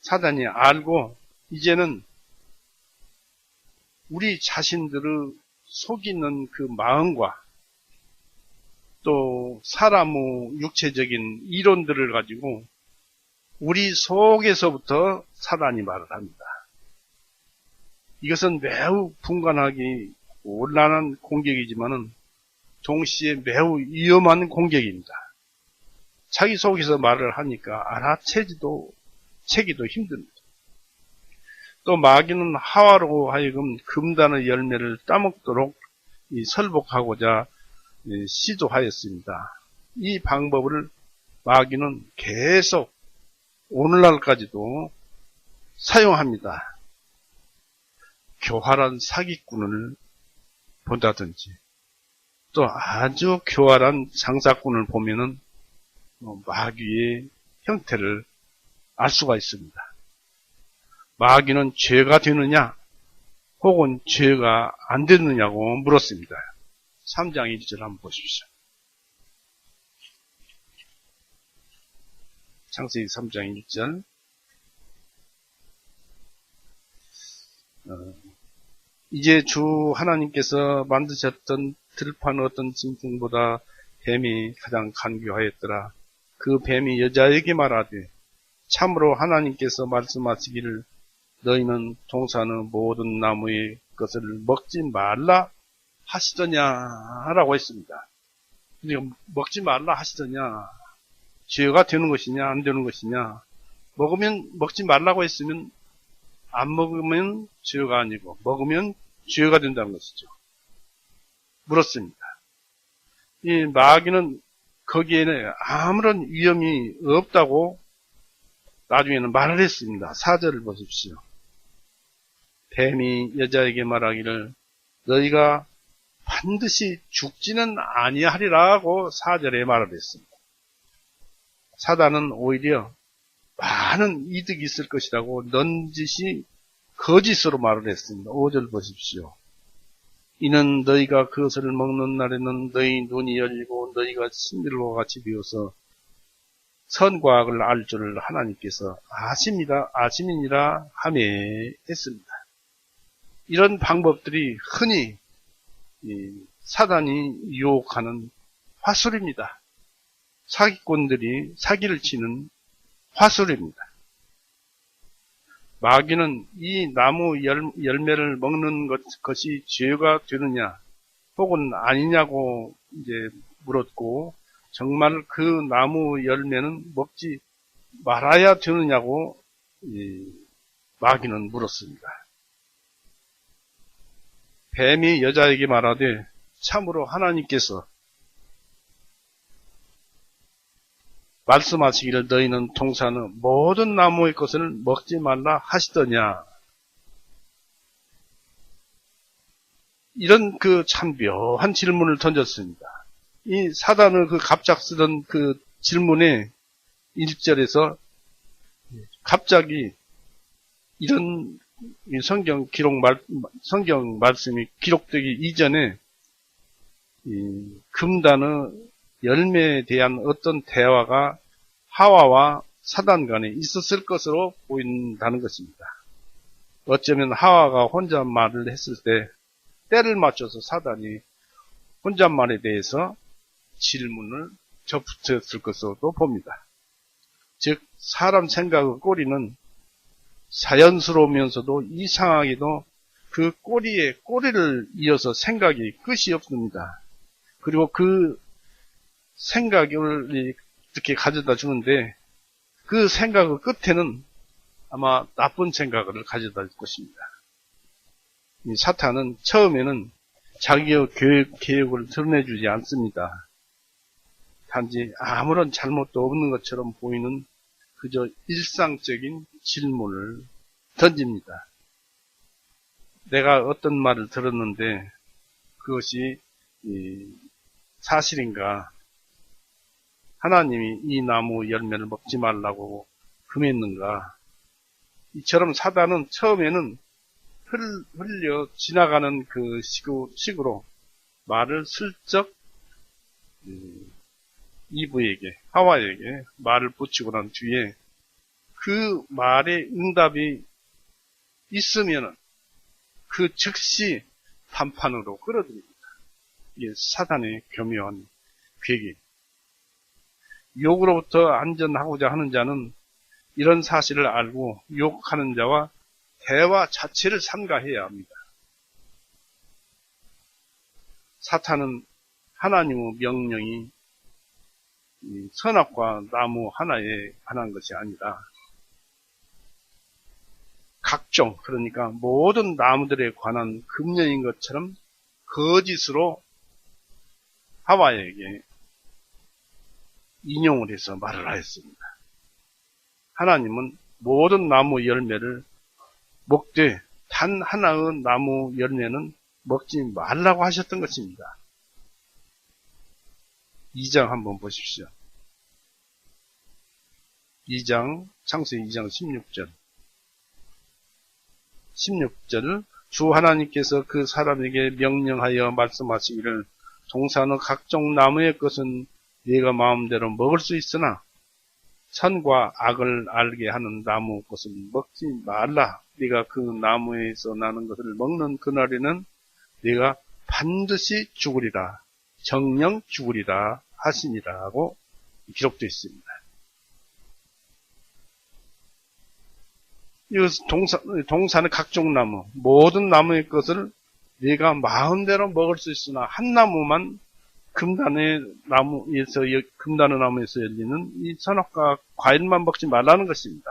A: 사단이 알고 이제는 우리 자신들을 속이는 그 마음과 또 사람의 육체적인 이론들을 가지고 우리 속에서부터 사단이 말을 합니다. 이것은 매우 분간하기 곤란한 공격이지만은 동시에 매우 위험한 공격입니다. 자기 속에서 말을 하니까 알아채기도 힘듭니다. 또 마귀는 하와로 하여금 금단의 열매를 따먹도록 설복하고자 시도하였습니다. 이 방법을 마귀는 계속 오늘날까지도 사용합니다. 교활한 사기꾼을 본다든지 또 아주 교활한 장사꾼을 보면은 마귀의 형태를 알 수가 있습니다. 마귀는 죄가 되느냐 혹은 죄가 안 되느냐고 물었습니다. 3장 1절 한번 보십시오. 창세기 3장 1절 이제 주 하나님께서 만드셨던 들판 어떤 짐승보다 뱀이 가장 간교하였더라. 그 뱀이 여자에게 말하되 참으로 하나님께서 말씀하시기를 너희는 동산의 모든 나무의 것을 먹지 말라 하시더냐라고 했습니다. 그러니까 먹지 말라 하시더냐, 죄가 되는 것이냐 안 되는 것이냐, 먹지 말라고 했으면 안 먹으면 죄가 아니고 먹으면 죄가 된다는 것이죠. 물었습니다. 이 마귀는 거기에는 아무런 위험이 없다고 나중에는 말을 했습니다. 4절을 보십시오. 뱀이 여자에게 말하기를 너희가 반드시 죽지는 아니하리라고 4절에 말을 했습니다. 사단은 오히려 많은 이득이 있을 것이라고 넌지시 거짓으로 말을 했습니다. 5절 보십시오. 이는 너희가 그것을 먹는 날에는 너희 눈이 열리고 너희가 신들과 같이 되어서 선과 악을 알 줄을 하나님께서 아심이니라 하매 했습니다. 이런 방법들이 흔히 사단이 유혹하는 화술입니다. 사기꾼들이 사기를 치는 화술입니다. 마귀는 이 나무 열매를 먹는 것이 죄가 되느냐 혹은 아니냐고 이제 물었고, 정말 그 나무 열매는 먹지 말아야 되느냐고 마귀는 물었습니다. 뱀이 여자에게 말하되 참으로 하나님께서 말씀하시기를 너희는 동산의 모든 나무의 것을 먹지 말라 하시더냐. 이런 그 참 묘한 질문을 던졌습니다. 이 사단의 그 갑작스런 그 질문에 1절에서 갑자기 이런 성경 말씀이 기록되기 이전에 금단의 열매에 대한 어떤 대화가 하와와 사단 간에 있었을 것으로 보인다는 것입니다. 어쩌면 하와가 혼잣말을 했을 때 때를 맞춰서 사단이 혼잣말에 대해서 질문을 접붙였을 것으로도 봅니다. 즉 사람 생각의 꼬리는 자연스러우면서도 이상하게도 그 꼬리에 꼬리를 이어서 생각이 끝이 없습니다. 그리고 그 생각을 이렇게 가져다 주는데 그 생각의 끝에는 아마 나쁜 생각을 가져다 줄 것입니다. 이 사탄은 처음에는 자기의 계획을 드러내주지 않습니다. 단지 아무런 잘못도 없는 것처럼 보이는 그저 일상적인 질문을 던집니다. 내가 어떤 말을 들었는데 그것이 사실인가? 하나님이 이 나무 열매를 먹지 말라고 금했는가? 이처럼 사단은 처음에는 흘려 지나가는 그 식으로 말을 슬쩍 이브에게, 하와에게 말을 붙이고 난 뒤에 그 말의 응답이 있으면은 그 즉시 단판으로 끌어들입니다. 이게 사단의 교묘한 계획이. 욕으로부터 안전하고자 하는 자는 이런 사실을 알고 욕하는 자와 대화 자체를 삼가해야 합니다. 사탄은 하나님의 명령이 선악과 나무 하나에 관한 것이 아니라 각종, 그러니까 모든 나무들에 관한 금령인 것처럼 거짓으로 하와에게 인용을 해서 말을 하였습니다. 하나님은 모든 나무 열매를 먹되 단 하나의 나무 열매는 먹지 말라고 하셨던 것입니다. 2장 한번 보십시오. 2장, 창세기 2장 16절. 16절, 주 하나님께서 그 사람에게 명령하여 말씀하시기를 동산의 각종 나무의 것은 네가 마음대로 먹을 수 있으나 선과 악을 알게 하는 나무 것을 먹지 말라. 네가 그 나무에서 나는 것을 먹는 그날에는 네가 반드시 죽으리라. 정령 죽으리라 하시니라고 기록되어 있습니다. 이것은 동산의 각종 나무, 모든 나무의 것을 네가 마음대로 먹을 수 있으나 한 나무만 금단의 나무에서 열리는 이 선악과 과일만 먹지 말라는 것입니다.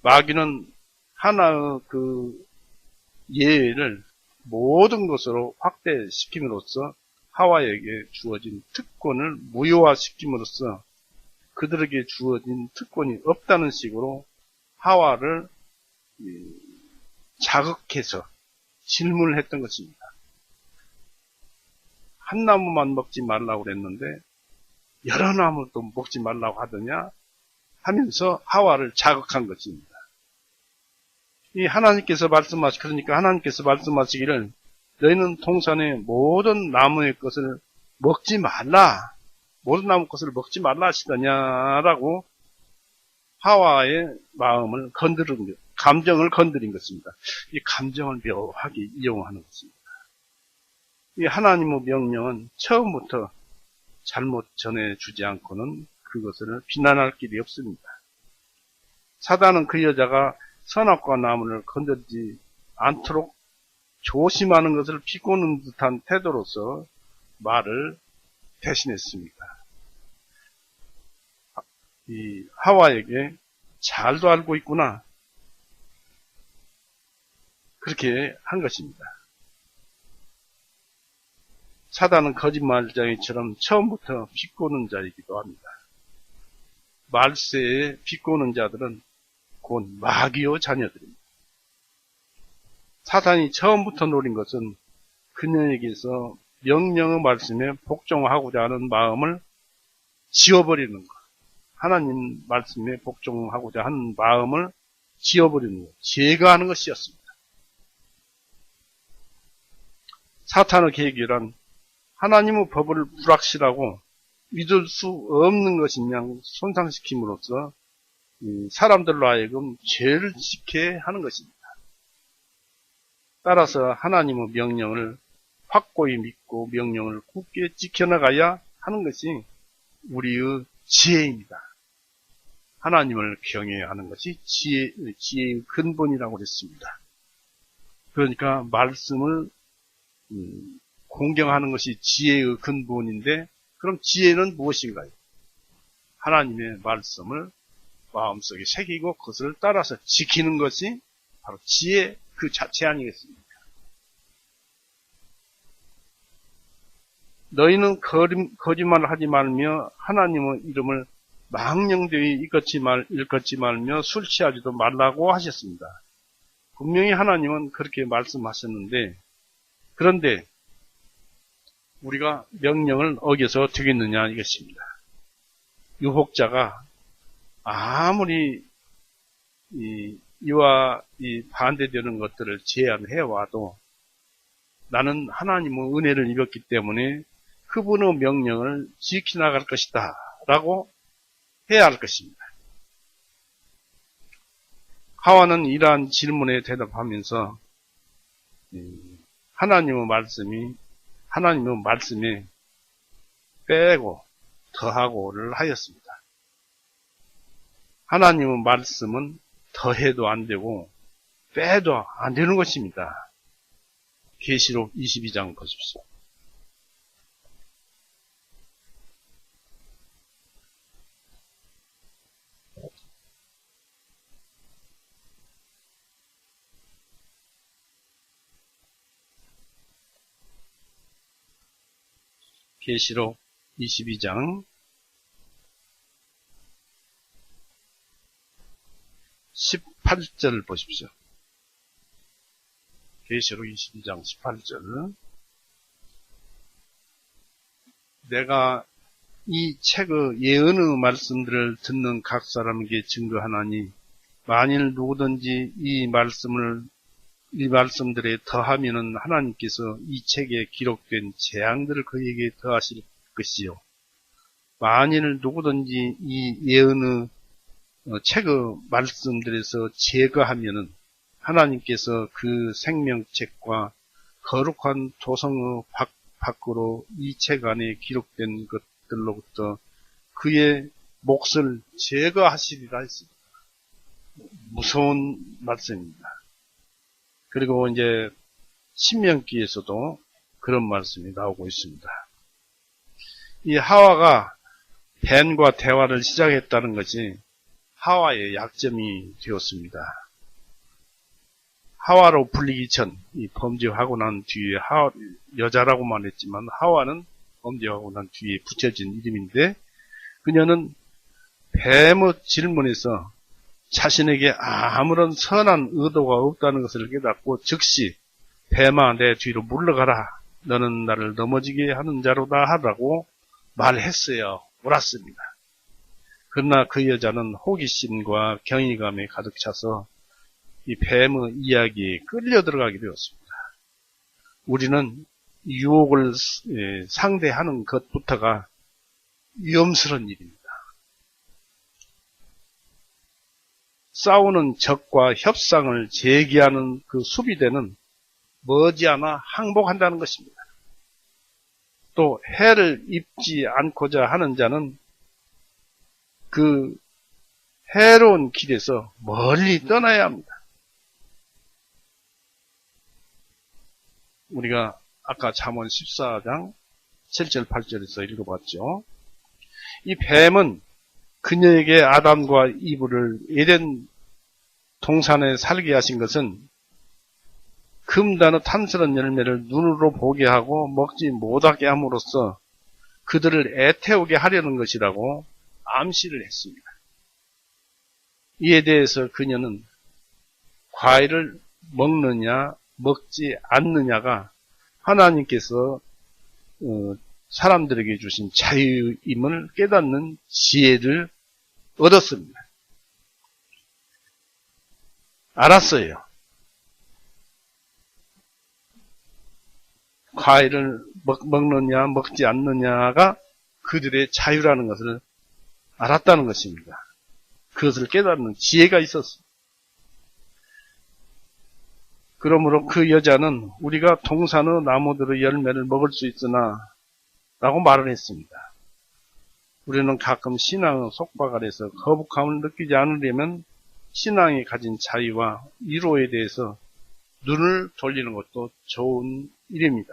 A: 마귀는 하나의 그 예외를 모든 것으로 확대시킴으로써 하와에게 주어진 특권을 무효화시킴으로써 그들에게 주어진 특권이 없다는 식으로 하와를 자극해서 질문을 했던 것입니다. 한 나무만 먹지 말라고 그랬는데 여러 나무도 먹지 말라고 하더냐 하면서 하와를 자극한 것입니다. 그러니까 하나님께서 말씀하시기를 너희는 동산의 모든 나무의 것을 먹지 말라. 모든 나무 것을 먹지 말라 하시더냐라고 하와의 마음을 감정을 건드린 것입니다. 이 감정을 묘하게 이용하는 것입니다. 이 하나님의 명령은 처음부터 잘못 전해주지 않고는 그것을 비난할 길이 없습니다. 사단은 그 여자가 선악과 나무를 건드리지 않도록 조심하는 것을 비꼬는 듯한 태도로서 말을 대신했습니다. 이 하와에게 잘도 알고 있구나 그렇게 한 것입니다. 사단은 거짓말쟁이처럼 처음부터 비꼬는 자이기도 합니다. 말세에 비꼬는 자들은 곧 마귀의 자녀들입니다. 사단이 처음부터 노린 것은 그녀에게서 명령의 말씀에 복종하고자 하는 마음을 지워버리는 것. 하나님 말씀에 복종하고자 하는 마음을 지워버리는 것. 제거하는 것이었습니다. 사탄의 계획이란 하나님의 법을 불확실하고 믿을 수 없는 것인 양 손상시킴으로써 사람들로 하여금 죄를 짓게 하는 것입니다. 따라서 하나님의 명령을 확고히 믿고 명령을 굳게 지켜나가야 하는 것이 우리의 지혜입니다. 하나님을 경외해야 하는 것이 지혜의 근본이라고 했습니다. 그러니까 말씀을 공경하는 것이 지혜의 근본인데 그럼 지혜는 무엇인가요? 하나님의 말씀을 마음속에 새기고 그것을 따라서 지키는 것이 바로 지혜 그 자체 아니겠습니까? 너희는 거짓말을 하지 말며 하나님의 이름을 망령되이 일컫지 말며 술 취하지도 말라고 하셨습니다. 분명히 하나님은 그렇게 말씀하셨는데 그런데 우리가 명령을 어겨서 되겠느냐 이것입니다. 유혹자가 아무리 이와 반대되는 것들을 제안해와도 나는 하나님의 은혜를 입었기 때문에 그분의 명령을 지켜나갈 것이다 라고 해야 할 것입니다. 하와는 이러한 질문에 대답하면서 하나님의 말씀에 빼고 더하고를 하였습니다. 하나님의 말씀은 더해도 안 되고 빼도 안 되는 것입니다. 계시록 22장 보십시오. 계시록 22장 18절 보십시오. 계시록 22장 18절 내가 이 책의 예언의 말씀들을 듣는 각 사람에게 증거하나니 만일 누구든지 이 말씀들에 더하면은 하나님께서 이 책에 기록된 재앙들을 그에게 더하실 것이요. 만일 누구든지 이 예언의 책의 말씀들에서 제거하면은 하나님께서 그 생명책과 거룩한 도성의 밖으로 이 책 안에 기록된 것들로부터 그의 몫을 제거하시리라 했습니다. 무서운 말씀입니다. 그리고 이제 신명기에서도 그런 말씀이 나오고 있습니다. 이 하와가 벤과 대화를 시작했다는 것이 하와의 약점이 되었습니다. 하와로 불리기 전, 이 범죄하고 난 뒤에 여자라고만 했지만 하와는 범죄하고 난 뒤에 붙여진 이름인데 그녀는 뱀의 질문에서 자신에게 아무런 선한 의도가 없다는 것을 깨닫고 즉시 뱀아 내 뒤로 물러가라. 너는 나를 넘어지게 하는 자로다 하라고 말했어요. 옳았습니다. 그러나 그 여자는 호기심과 경이감에 가득 차서 이 뱀의 이야기에 끌려 들어가게 되었습니다. 우리는 유혹을 상대하는 것부터가 위험스러운 일입니다. 싸우는 적과 협상을 제기하는 그 수비대는 머지않아 항복한다는 것입니다. 또 해를 입지 않고자 하는 자는 그 해로운 길에서 멀리 떠나야 합니다. 우리가 아까 잠언 14장 7절 8절에서 읽어봤죠. 이 뱀은 그녀에게 아담과 이브를 에덴 동산에 살게 하신 것은 금단의 탐스러운 열매를 눈으로 보게 하고 먹지 못하게 함으로써 그들을 애태우게 하려는 것이라고 암시를 했습니다. 이에 대해서 그녀는 과일을 먹느냐 먹지 않느냐가 하나님께서 사람들에게 주신 자유임을 깨닫는 지혜를 얻었습니다. 알았어요. 과일을 먹느냐 먹지 않느냐가 그들의 자유라는 것을 알았다는 것입니다. 그것을 깨닫는 지혜가 있었습니다. 그러므로 그 여자는 우리가 동산의 나무들의 열매를 먹을 수 있으나 라고 말을 했습니다. 우리는 가끔 신앙의 속박 아래서 거북함을 느끼지 않으려면 신앙이 가진 자유와 위로에 대해서 눈을 돌리는 것도 좋은 일입니다.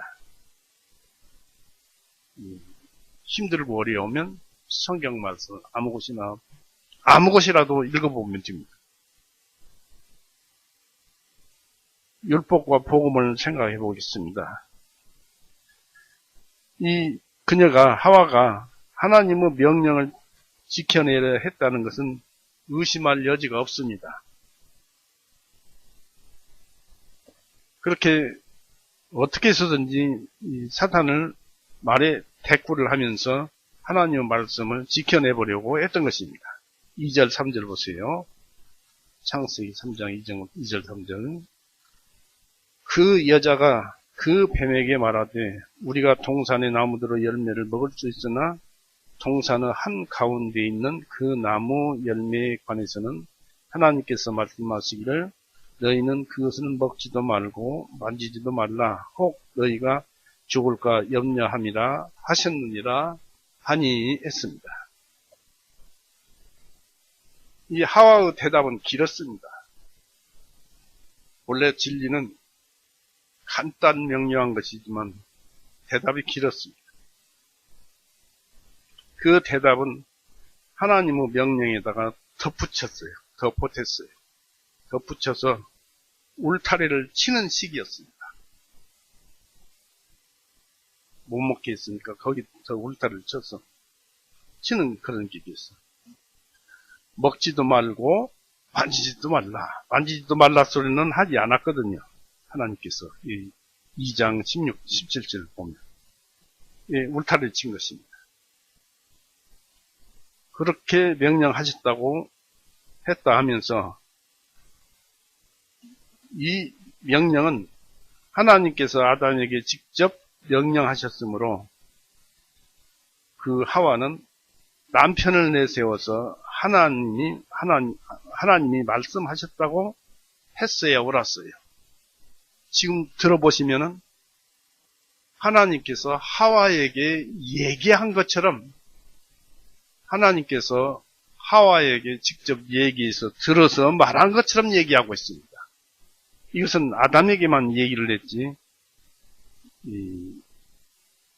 A: 힘들고 어려우면 성경 말씀 아무 곳이라도 읽어보면 됩니다. 율법과 복음을 생각해 보겠습니다. 이 그녀가 하와가 하나님의 명령을 지켜내려 했다는 것은 의심할 여지가 없습니다. 그렇게 어떻게 해서든지 사탄을 말에 대꾸를 하면서 하나님의 말씀을 지켜내보려고 했던 것입니다. 2절 3절 보세요. 창세기 3장 2절 3절. 그 여자가 그 뱀에게 말하되 우리가 동산의 나무들의 열매를 먹을 수 있으나 동산의 한가운데 있는 그 나무 열매에 관해서는 하나님께서 말씀하시기를 너희는 그것을 먹지도 말고 만지지도 말라. 혹 너희가 죽을까 염려함이라 하셨느니라 하니 했습니다. 이 하와의 대답은 길었습니다. 원래 진리는 간단 명료한 것이지만 대답이 길었습니다. 그 대답은 하나님의 명령에다가 덧붙였어요. 덧붙여서 울타리를 치는 식이었습니다. 못 먹게 했으니까 거기서 울타리를 쳐서 치는 그런 기계였어요. 먹지도 말고 만지지도 말라. 만지지도 말라 소리는 하지 않았거든요. 하나님께서 2장 16, 17절 보면 울타리를 친 것입니다. 그렇게 명령하셨다고 했다 하면서 이 명령은 하나님께서 아담에게 직접 명령하셨으므로 그 하와는 남편을 내세워서 하나님이 말씀하셨다고 했어야 옳았어요. 지금 들어보시면은 하나님께서 하와에게 얘기한 것처럼 하나님께서 하와에게 직접 얘기해서 들어서 말한 것처럼 얘기하고 있습니다. 이것은 아담에게만 얘기를 했지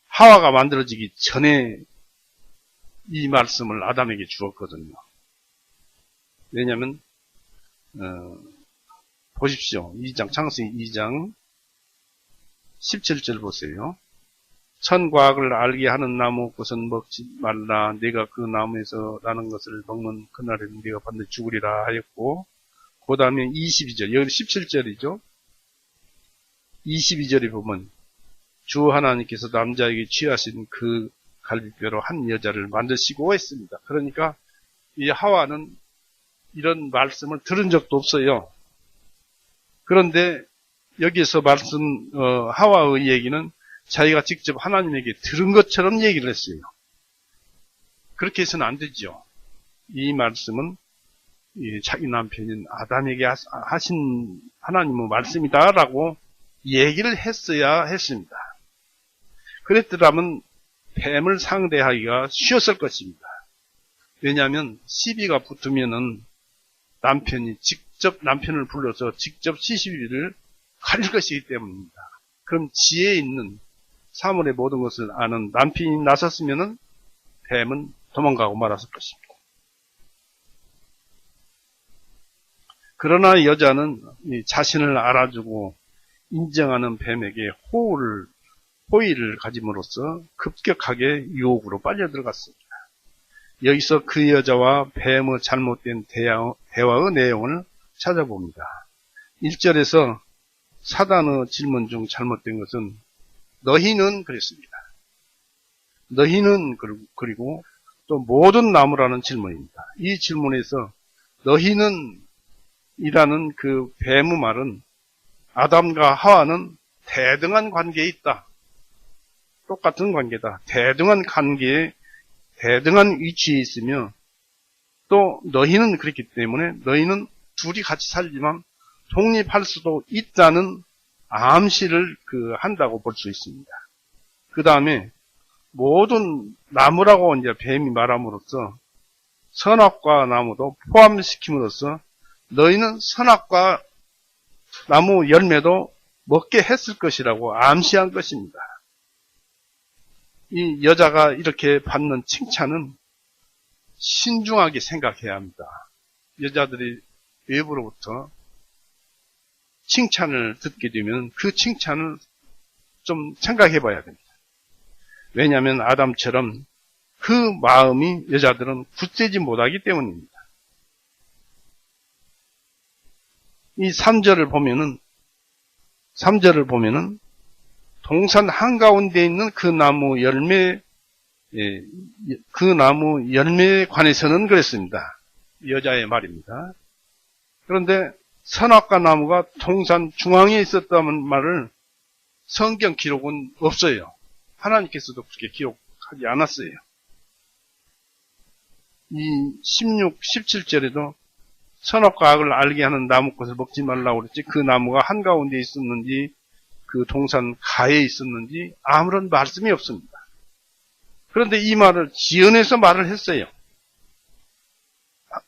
A: 하와가 만들어지기 전에 이 말씀을 아담에게 주었거든요. 왜냐하면 보십시오. 창세기 2장 17절 보세요. 선과학을 알게 하는 나무 것은 먹지 말라. 네가 그 나무에서 나는 것을 먹는 그날에는 네가 반드시 죽으리라 하였고, 그 다음에 22절, 여기 17절이죠. 22절에 보면 주 하나님께서 남자에게 취하신 그 갈비뼈로 한 여자를 만드시고 했습니다. 그러니까 이 하와는 이런 말씀을 들은 적도 없어요. 그런데 여기서 하와의 얘기는 자기가 직접 하나님에게 들은 것처럼 얘기를 했어요. 그렇게 해서는 안 되죠. 이 말씀은 자기 남편인 아담에게 하신 하나님의 말씀이다라고 얘기를 했어야 했습니다. 그랬더라면 뱀을 상대하기가 쉬웠을 것입니다. 왜냐하면 시비가 붙으면은 남편이 직접 남편을 불러서 직접 시비를 가릴 것이기 때문입니다. 그럼 지혜 있는 사물의 모든 것을 아는 남편이 나섰으면은 뱀은 도망가고 말았을 것입니다. 그러나 여자는 자신을 알아주고 인정하는 뱀에게 호의를 가짐으로써 급격하게 유혹으로 빨려들어갔습니다. 여기서 그 여자와 뱀의 잘못된 대화의 내용을 찾아봅니다. 1절에서 사단의 질문 중 잘못된 것은 너희는 그랬습니다. 너희는 그리고 또 모든 나무라는 질문입니다. 이 질문에서 너희는 이라는 그 뱀의 말은 아담과 하와는 대등한 관계에 있다. 똑같은 관계다. 대등한 관계에 대등한 위치에 있으며 또 너희는 그렇기 때문에 너희는 둘이 같이 살지만 독립할 수도 있다는 암시를 한다고 볼 수 있습니다. 그 다음에 모든 나무라고 이제 뱀이 말함으로써 선악과 나무도 포함시킴으로써 너희는 선악과 나무 열매도 먹게 했을 것이라고 암시한 것입니다. 이 여자가 이렇게 받는 칭찬은 신중하게 생각해야 합니다. 여자들이 외부로부터 칭찬을 듣게 되면 그 칭찬을 좀 생각해 봐야 됩니다. 왜냐하면 아담처럼 그 마음이 여자들은 굳세지 못하기 때문입니다. 이 3절을 보면은 동산 한가운데 있는 그 나무 열매에 관해서는 그랬습니다. 여자의 말입니다. 그런데 선악과 나무가 동산 중앙에 있었다는 말을 성경 기록은 없어요. 하나님께서도 그렇게 기록하지 않았어요. 이 16, 17절에도 선악과 악을 알게 하는 나무꽃을 먹지 말라고 그랬지 그 나무가 한가운데 있었는지 그 동산 가에 있었는지 아무런 말씀이 없습니다. 그런데 이 말을 지어내서 말을 했어요.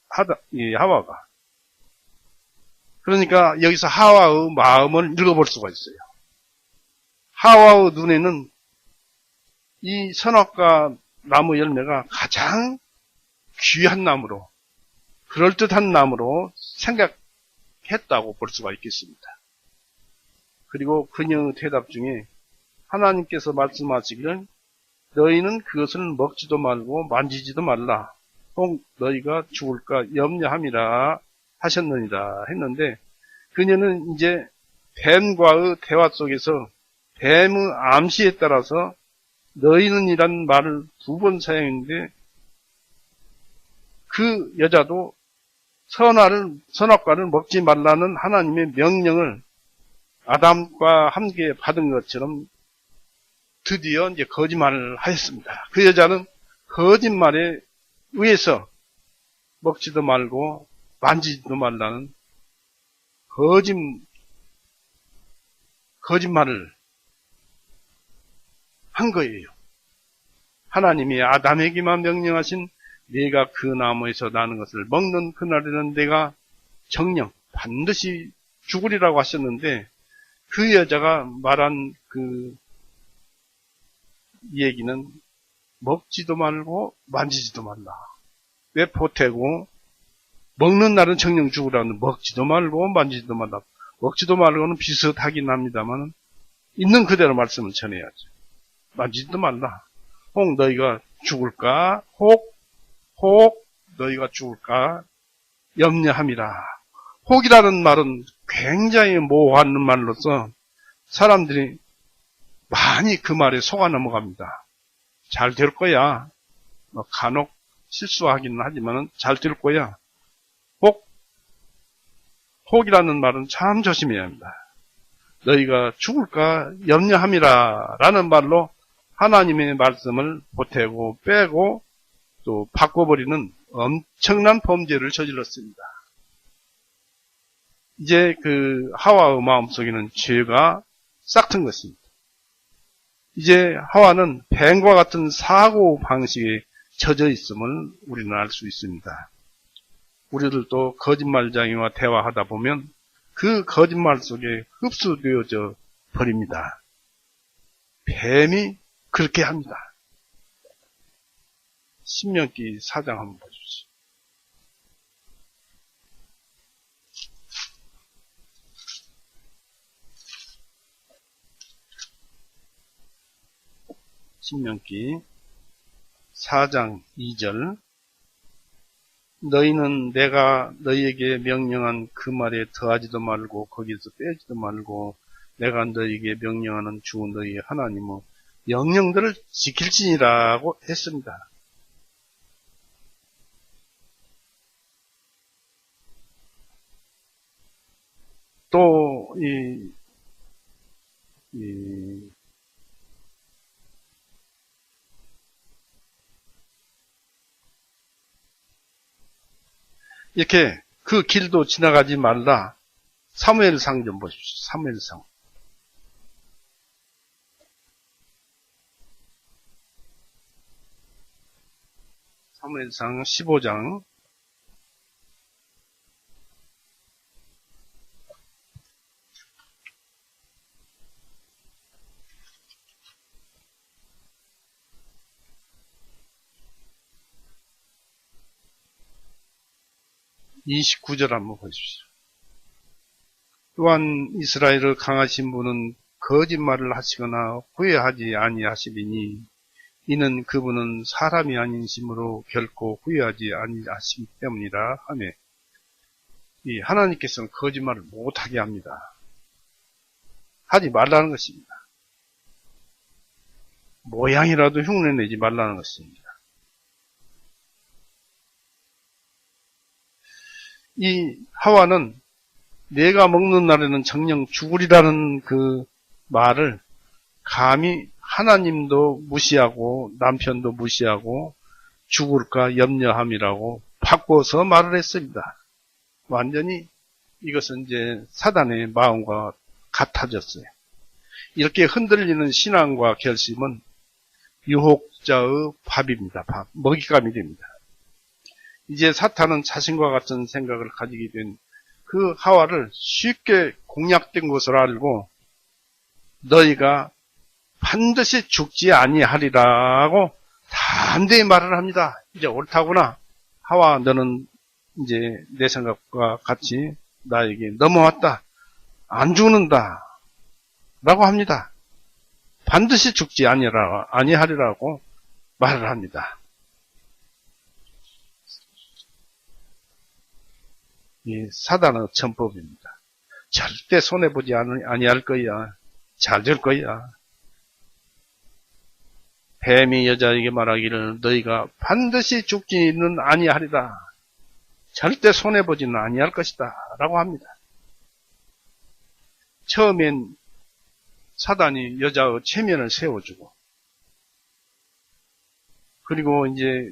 A: 하와가. 그러니까 여기서 하와의 마음을 읽어볼 수가 있어요. 하와의 눈에는 이 선악과 나무 열매가 가장 귀한 나무로 그럴듯한 나무로 생각했다고 볼 수가 있겠습니다. 그리고 그녀의 대답 중에 하나님께서 말씀하시기를 너희는 그것을 먹지도 말고 만지지도 말라. 혹 너희가 죽을까 염려함이라 하셨느니라 했는데 그녀는 이제 뱀과의 대화 속에서 뱀의 암시에 따라서 너희는 이란 말을 2번 사용했는데 그 여자도 선악과를 먹지 말라는 하나님의 명령을 아담과 함께 받은 것처럼 드디어 이제 거짓말을 하였습니다. 그 여자는 거짓말에 의해서 먹지도 말고 만지지도 말라는 거짓말을 한 거예요. 하나님이 아담에게만 명령하신 네가 그 나무에서 나는 것을 먹는 그날에는 내가 정령 반드시 죽으리라고 하셨는데 그 여자가 말한 그 얘기는 먹지도 말고 만지지도 말라. 왜 보태고 먹는 날은 정령 죽으라는 먹지도 말고 만지지도 말라. 먹지도 말고는 비슷하긴 합니다만 있는 그대로 말씀을 전해야죠. 만지지도 말라. 혹 너희가 죽을까? 혹 너희가 죽을까? 염려함이라. 혹이라는 말은 굉장히 모호한 말로서 사람들이 많이 그 말에 속아 넘어갑니다. 잘 될 거야. 간혹 실수하기는 하지만 잘 될 거야. 혹이라는 말은 참 조심해야 합니다. 너희가 죽을까 염려함이라 라는 말로 하나님의 말씀을 보태고 빼고 또 바꿔버리는 엄청난 범죄를 저질렀습니다. 이제 그 하와의 마음속에는 죄가 싹튼 것입니다. 이제 하와는 뱀과 같은 사고 방식에 젖어 있음을 우리는 알 수 있습니다. 우리들도 거짓말쟁이와 대화하다 보면 그 거짓말 속에 흡수되어져 버립니다. 뱀이 그렇게 합니다. 신명기 4장 한번 보십시오. 신명기 4장 2절 너희는 내가 너희에게 명령한 그 말에 더하지도 말고 거기서 빼지도 말고 내가 너희에게 명령하는 주 너희 하나님의 명령들을 지킬지니라고 했습니다. 또 이렇게 그 길도 지나가지 말라. 사무엘상 좀 보십시오. 사무엘상. 사무엘상 15장 29절 한번 보십시오. 또한 이스라엘을 강하신 분은 거짓말을 하시거나 후회하지 아니하시리니 이는 그분은 사람이 아니심으로 결코 후회하지 아니하시기 때문이라 하며 이 하나님께서는 거짓말을 못하게 합니다. 하지 말라는 것입니다. 모양이라도 흉내내지 말라는 것입니다. 이 하와는 내가 먹는 날에는 정녕 죽으리라는 그 말을 감히 하나님도 무시하고 남편도 무시하고 죽을까 염려함이라고 바꿔서 말을 했습니다. 완전히 이것은 이제 사단의 마음과 같아졌어요. 이렇게 흔들리는 신앙과 결심은 유혹자의 밥입니다. 밥, 먹잇감이 됩니다. 이제 사탄은 자신과 같은 생각을 가지게 된 그 하와를 쉽게 공략된 것을 알고 너희가 반드시 죽지 아니하리라고 담대히 말을 합니다. 이제 옳다구나. 하와 너는 이제 내 생각과 같이 나에게 넘어왔다. 안 죽는다. 라고 합니다. 반드시 죽지 아니하리라고 말을 합니다. 이 사단의 전법입니다. 절대 손해보지 아니할 거야. 잘 될 거야. 뱀이 여자에게 말하기를 너희가 반드시 죽지는 아니하리라. 절대 손해보지는 아니할 것이다. 라고 합니다. 처음엔 사단이 여자의 체면을 세워주고 그리고 이제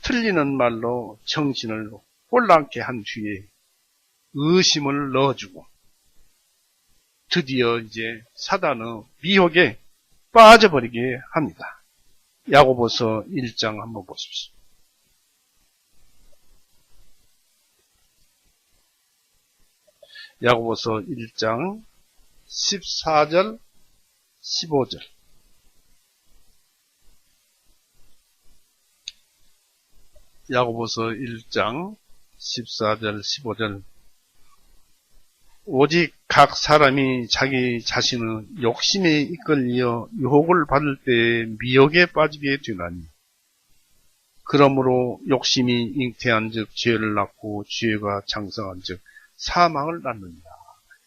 A: 틀리는 말로 정신을 혼란케 한 뒤에 의심을 넣어주고 드디어 이제 사단의 미혹에 빠져버리게 합니다. 야고보서 1장 한번 보십시오. 야고보서 1장 14절 15절 야고보서 1장 14절 15절 오직 각 사람이 자기 자신의 욕심에 이끌려 유혹을 받을 때 미혹에 빠지게 되나니 그러므로 욕심이 잉태한 즉 죄를 낳고 죄가 장성한 즉 사망을 낳느니라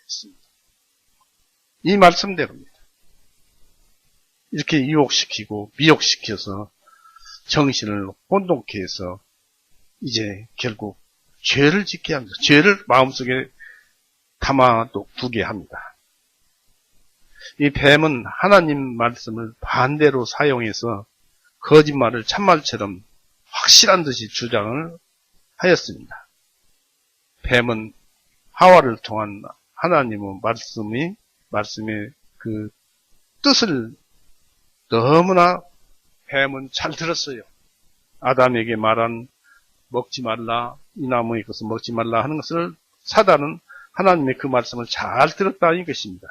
A: 했습니다. 이 말씀대로입니다. 이렇게 유혹시키고 미혹시켜서 정신을 혼돈케 해서 이제 결국 죄를 짓게 합니다. 죄를 마음속에 담아도 두게 합니다. 이 뱀은 하나님 말씀을 반대로 사용해서 거짓말을 참말처럼 확실한 듯이 주장을 하였습니다. 뱀은 하와를 통한 하나님의 말씀의 그 뜻을 너무나 뱀은 잘 들었어요. 아담에게 말한 먹지 말라, 이 나무의 것을 먹지 말라 하는 것을 사단은 하나님의 그 말씀을 잘 들었다는 것입니다.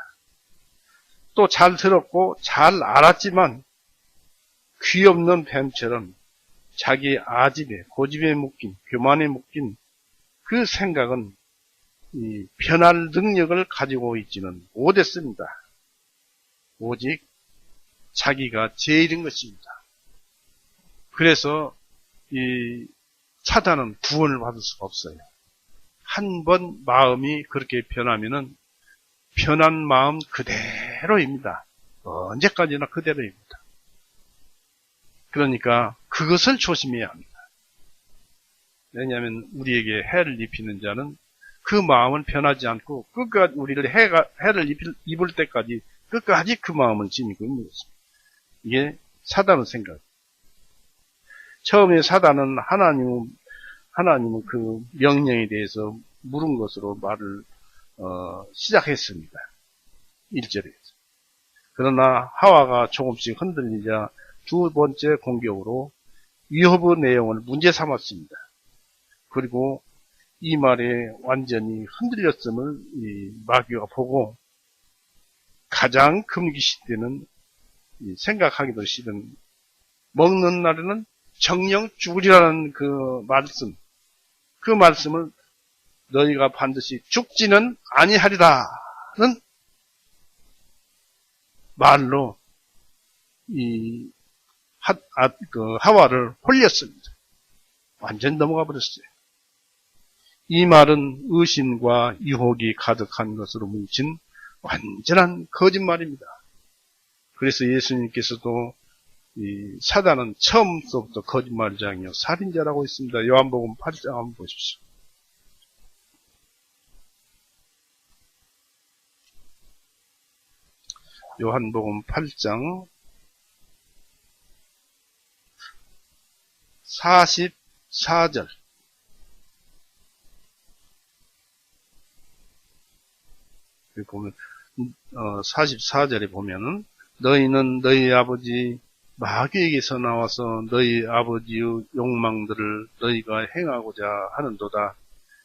A: 또 잘 들었고 잘 알았지만 귀 없는 뱀처럼 자기 아집에 고집에 묶인 교만에 묶인 그 생각은 이 변할 능력을 가지고 있지는 못했습니다. 오직 자기가 제일인 것입니다. 그래서 이 사단은 구원을 받을 수가 없어요. 한 번 마음이 그렇게 변하면은 변한 마음 그대로입니다. 언제까지나 그대로입니다. 그러니까 그것을 조심해야 합니다. 왜냐하면 우리에게 해를 입히는 자는 그 마음은 변하지 않고 끝까지 우리를 해를 입을 때까지 끝까지 그 마음을 지니고 있는 것입니다. 이게 사단의 생각. 처음에 사단은 하나님은 그 명령에 대해서 물은 것으로 말을 시작했습니다. 1절에서. 그러나 하와가 조금씩 흔들리자 두 번째 공격으로 위협의 내용을 문제 삼았습니다. 그리고 이 말에 완전히 흔들렸음을 이 마귀가 보고 가장 금기시되는 생각하기도 싫은 먹는 날에는 정령 죽으리라는 그 말씀을 너희가 반드시 죽지는 아니하리라는 말로 이 하와를 홀렸습니다. 완전 넘어가 버렸어요. 이 말은 의심과 유혹이 가득한 것으로 뭉친 완전한 거짓말입니다. 그래서 예수님께서도 이 사단은 처음부터 거짓말장이요 살인자라고 했습니다. 요한복음 8장 한번 보십시오. 요한복음 8장 44절 여기 보면 44절에 보면은 너희는 너희 아버지 마귀에게서 나와서 너희 아버지의 욕망들을 너희가 행하고자 하는도다.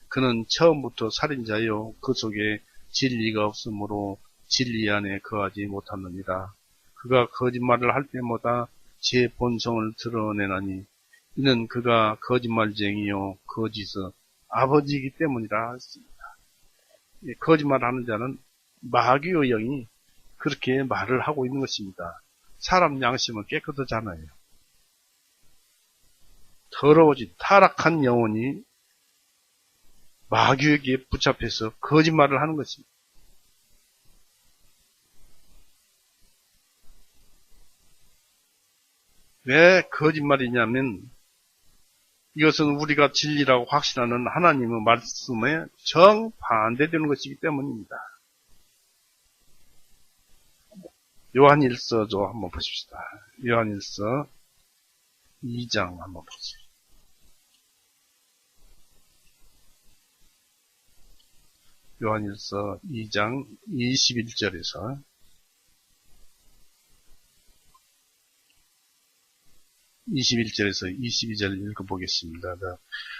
A: 그는 처음부터 살인자요 그 속에 진리가 없으므로 진리 안에 거하지 못하느니라. 그가 거짓말을 할 때마다 제 본성을 드러내나니 이는 그가 거짓말쟁이요 거짓의 아버지이기 때문이라 했습니다. 거짓말하는 자는 마귀의 영이 그렇게 말을 하고 있는 것입니다. 사람 양심은 깨끗하잖아요. 더러워진 타락한 영혼이 마귀에게 붙잡혀서 거짓말을 하는 것입니다. 왜 거짓말이냐면 이것은 우리가 진리라고 확신하는 하나님의 말씀에 정반대되는 것이기 때문입니다. 요한일서죠. 한번 보십시다. 요한일서 2장 한번 보세요. 요한일서 2장 21절에서 22절 읽어보겠습니다.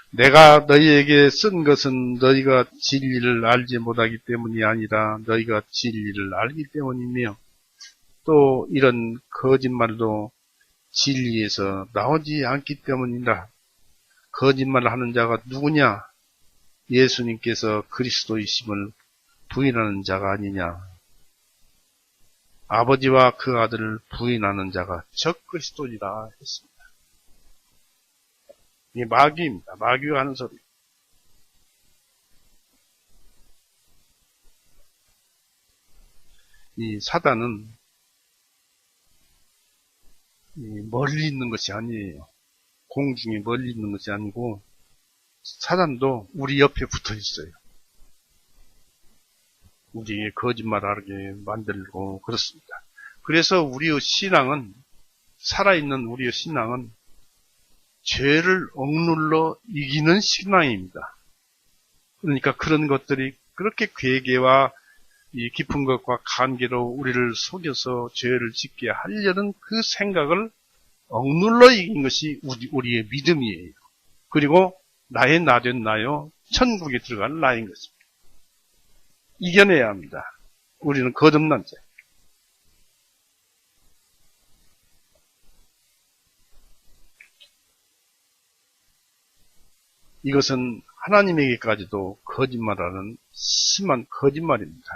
A: 내가 너희에게 쓴 것은 너희가 진리를 알지 못하기 때문이 아니라 너희가 진리를 알기 때문이며 또 이런 거짓말도 진리에서 나오지 않기 때문이라. 거짓말을 하는 자가 누구냐? 예수님께서 그리스도이심을 부인하는 자가 아니냐. 아버지와 그 아들을 부인하는 자가 적그리스도이라 했습니다. 이게 마귀입니다. 마귀가 하는 소리. 이 사단은 멀리 있는 것이 아니에요. 공중에 멀리 있는 것이 아니고 사단도 우리 옆에 붙어 있어요. 우리에게 거짓말하게 만들고 그렇습니다. 그래서 우리의 신앙은, 살아있는 우리의 신앙은 죄를 억눌러 이기는 신앙입니다. 그러니까 그런 것들이 그렇게 괴계와 이 깊은 것과 관계로 우리를 속여서 죄를 짓게 하려는 그 생각을 억눌러 이긴 것이 우리의 믿음이에요. 그리고 나의 나된 나요, 천국에 들어가는 나인 것입니다. 이겨내야 합니다. 우리는 거듭난 자. 이것은 하나님에게까지도 거짓말하는 심한 거짓말입니다.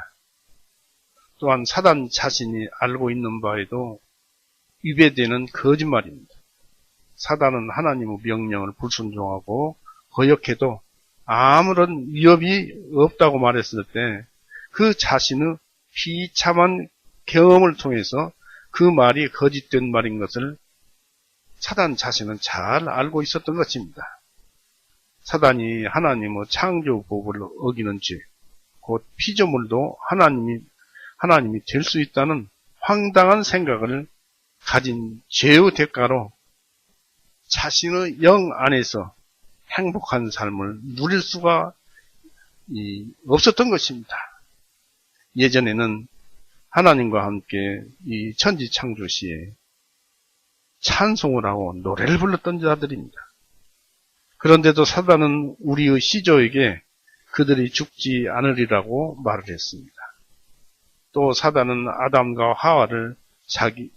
A: 또한 사단 자신이 알고 있는 바에도 위배되는 거짓말입니다. 사단은 하나님의 명령을 불순종하고 거역해도 아무런 위협이 없다고 말했을 때 그 자신의 비참한 경험을 통해서 그 말이 거짓된 말인 것을 사단 자신은 잘 알고 있었던 것입니다. 사단이 하나님의 창조법을 어기는 죄, 곧 피조물도 하나님이 될 수 있다는 황당한 생각을 가진 죄의 대가로 자신의 영 안에서 행복한 삶을 누릴 수가 없었던 것입니다. 예전에는 하나님과 함께 이 천지 창조 시에 찬송을 하고 노래를 불렀던 자들입니다. 그런데도 사단은 우리의 시조에게 그들이 죽지 않으리라고 말을 했습니다. 또 사단은 아담과 하와를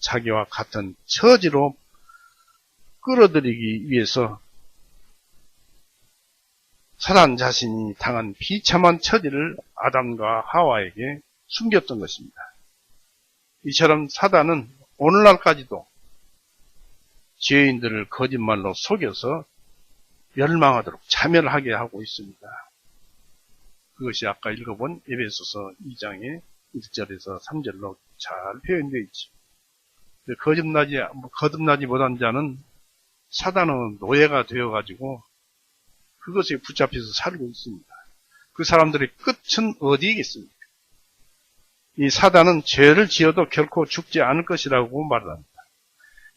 A: 자기와 같은 처지로 끌어들이기 위해서 사단 자신이 당한 비참한 처지를 아담과 하와에게 숨겼던 것입니다. 이처럼 사단은 오늘날까지도 죄인들을 거짓말로 속여서 멸망하도록 자멸하게 하고 있습니다. 그것이 아까 읽어본 에베소서 2장의 1절에서 3절로 잘 표현되어 있죠. 거듭나지 못한 자는 사단의 노예가 되어가지고 그것에 붙잡혀서 살고 있습니다. 그 사람들의 끝은 어디이겠습니까? 이 사단은 죄를 지어도 결코 죽지 않을 것이라고 말합니다.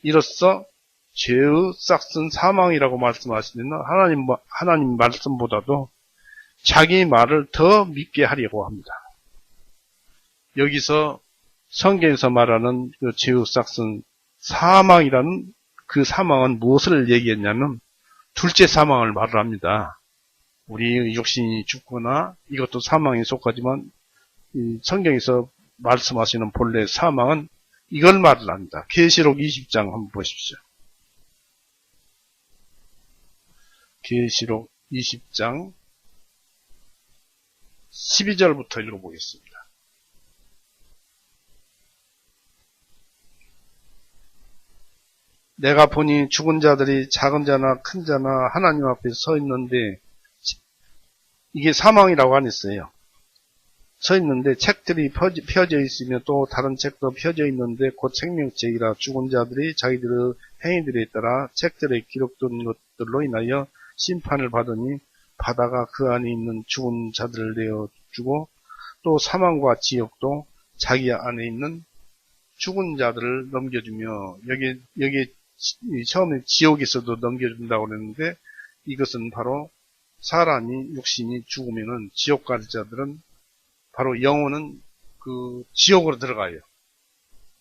A: 이로써 죄의 싹슨 사망이라고 말씀하시는 하나님 말씀보다도 자기 말을 더 믿게 하려고 합니다. 여기서 성경에서 말하는 그 죄의 싹슨 사망이라는 그 사망은 무엇을 얘기했냐면 둘째 사망을 말을 합니다. 우리 육신이 죽거나 이것도 사망에 속하지만 이 성경에서 말씀하시는 본래 사망은 이걸 말을 합니다. 계시록 20장 한번 보십시오. 계시록 20장 12절부터 읽어보겠습니다. 내가 보니 죽은 자들이 작은 자나 큰 자나 하나님 앞에 서 있는데, 이게 사망이라고 안 했어요. 서 있는데 책들이 펴져 있으며 또 다른 책도 펴져 있는데 곧 생명책이라 죽은 자들이 자기들의 행위들에 따라 책들에 기록된 것들로 인하여 심판을 받으니 바다가 그 안에 있는 죽은 자들을 내어주고 또 사망과 지옥도 자기 안에 있는 죽은 자들을 넘겨주며, 여기 처음에 지옥에서도 넘겨준다고 그랬는데 이것은 바로 사람이 육신이 죽으면은 지옥 갈 자들은 바로 영혼은 그 지옥으로 들어가요.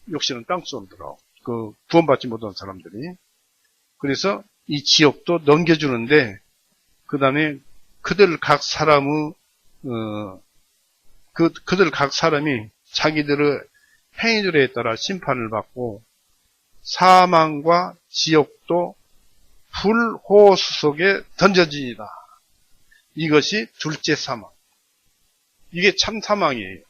A: 육신은 땅속으로 들어가고 그 구원받지 못한 사람들이. 그래서 이 지옥도 넘겨주는데 그 다음에 그들 각 사람의 그들 각 사람이 자기들의 행위들에 따라 심판을 받고 사망과 지옥도 불호수 속에 던져지니라. 이것이 둘째 사망. 이게 참 사망이에요.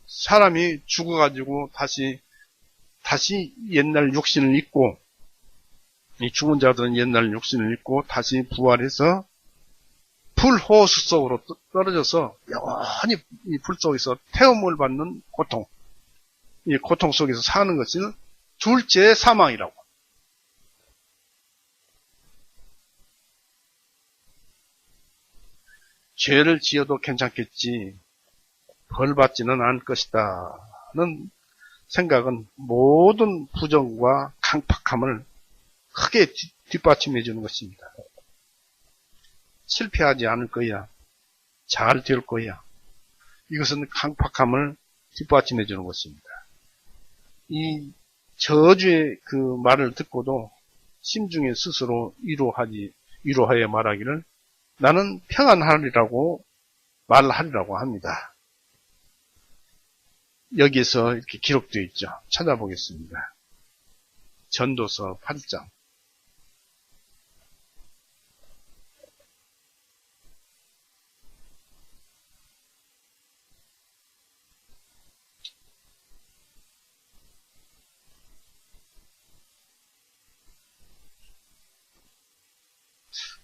A: 사람이 죽어가지고 다시 옛날 육신을 입고, 이 죽은 자들은 옛날 육신을 입고 다시 부활해서 불호수 속으로 떨어져서 영원히 이 불 속에서 태움을 받는 고통, 이 고통 속에서 사는 것이 둘째 사망이라고. 죄를 지어도 괜찮겠지, 벌 받지는 않을 것이다는 생각은 모든 부정과 강팍함을 크게 뒷받침해 주는 것입니다. 실패하지 않을 거야, 잘 될 거야, 이것은 강팍함을 뒷받침해 주는 것입니다. 이 저주의 그 말을 듣고도 심중에 스스로 위로하여 말하기를 나는 평안하리라고 말하리라고 합니다. 여기에서 이렇게 기록되어 있죠. 찾아보겠습니다. 전도서 8장.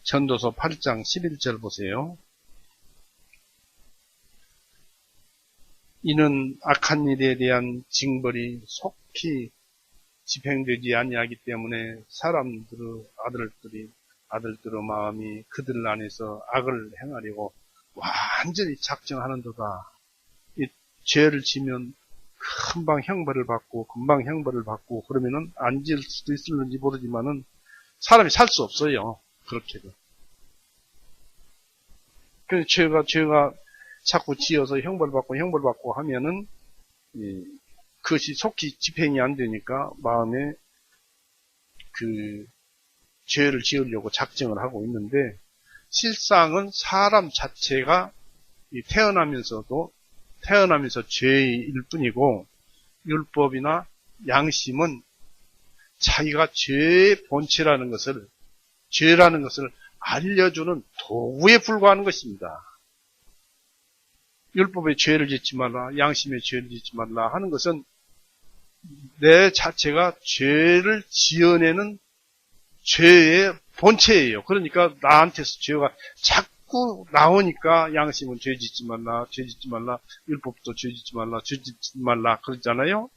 A: 전도서 8장 11절 보세요. 이는 악한 일에 대한 징벌이 속히 집행되지 아니하기 때문에 사람들의 아들들의 마음이 그들 안에서 악을 행하려고 완전히 작정하는도다. 이 죄를 지면 금방 형벌을 받고 그러면은 안 지을 수도 있을는지 모르지만은 사람이 살 수 없어요. 그렇게도. 그래서 죄가 자꾸 지어서 형벌받고 하면은, 그것이 속히 집행이 안 되니까 마음에 그 죄를 지으려고 작정을 하고 있는데, 실상은 사람 자체가 태어나면서 죄일 뿐이고, 율법이나 양심은 자기가 죄의 본체라는 것을, 죄라는 것을 알려주는 도구에 불과하는 것입니다. 율법에 죄를 짓지 말라, 양심에 죄를 짓지 말라 하는 것은 내 자체가 죄를 지어내는 죄의 본체예요. 그러니까 나한테서 죄가 자꾸 나오니까 양심은 죄 짓지 말라, 율법도 죄 짓지 말라 그러잖아요.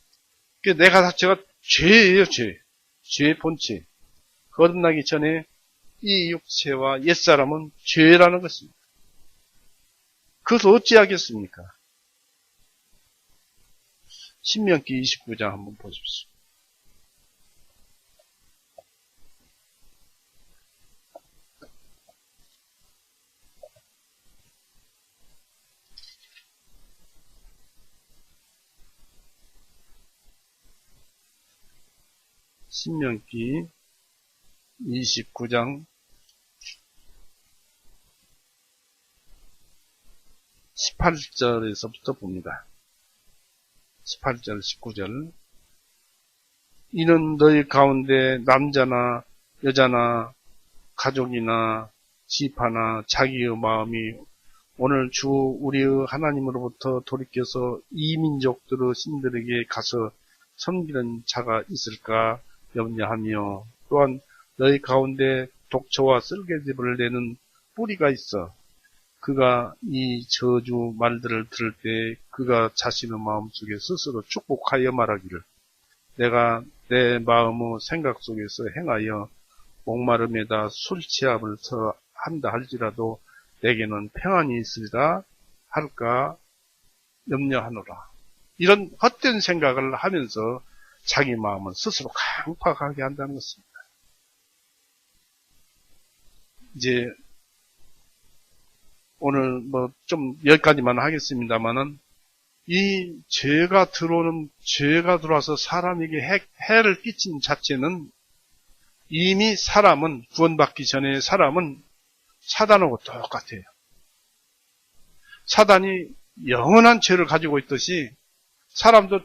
A: 내가 자체가 죄예요, 죄. 죄의 본체. 거듭나기 전에 이 육체와 옛사람은 죄라는 것입니다. 그것을 어찌하겠습니까? 신명기 29장 한번 보십시오. 신명기 29장 18절에서부터 봅니다. 18절, 19절. 이는 너희 가운데 남자나 여자나 가족이나 지파나 자기의 마음이 오늘 주 우리의 하나님으로부터 돌이켜서 이 민족들의 신들에게 가서 섬기는 자가 있을까 염려하며, 또한 너희 가운데 독초와 쓸개즙을 내는 뿌리가 있어 그가 이 저주 말들을 들을 때 그가 자신의 마음속에 스스로 축복하여 말하기를 내가 내 마음의 생각 속에서 행하여 목마름에다 술 취함을 한다 할지라도 내게는 평안이 있으리라 할까 염려하노라. 이런 헛된 생각을 하면서 자기 마음을 스스로 강팍하게 한다는 것입니다. 이제 오늘 좀 여기까지만 하겠습니다만은, 이 죄가 들어와서 사람에게 해를 끼친 자체는 이미 사람은, 구원받기 전에 사람은 사단하고 똑같아요. 사단이 영원한 죄를 가지고 있듯이 사람도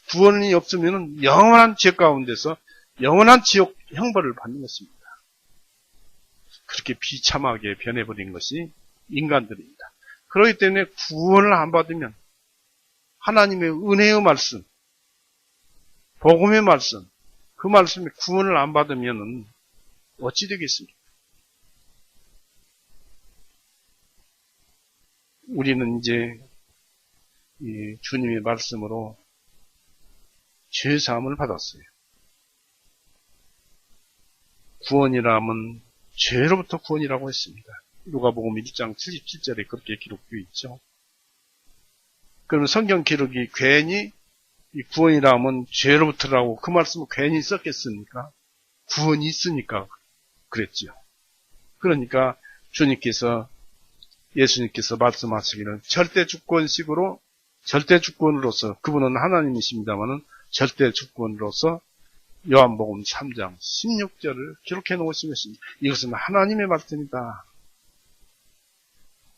A: 구원이 없으면 영원한 죄 가운데서 영원한 지옥 형벌을 받는 것입니다. 그렇게 비참하게 변해버린 것이 인간들입니다. 그렇기 때문에 구원을 안 받으면 하나님의 은혜의 말씀, 복음의 말씀, 그 말씀에 구원을 안 받으면 어찌 되겠습니까? 우리는 이제 이 주님의 말씀으로 죄사함을 받았어요. 구원이라 하면 죄로부터 구원이라고 했습니다. 누가복음 1장 77절에 그렇게 기록되어 있죠. 그러면 성경 기록이 괜히 이 구원이라 하면 죄로부터라고 그 말씀을 괜히 썼겠습니까? 구원이 있으니까 그랬죠. 그러니까 예수님께서 말씀하시기를 절대주권으로서 그분은 하나님이십니다마는 절대주권으로서 요한복음 3장 16절을 기록해 놓으신 것입니다. 이것은 하나님의 말씀이다.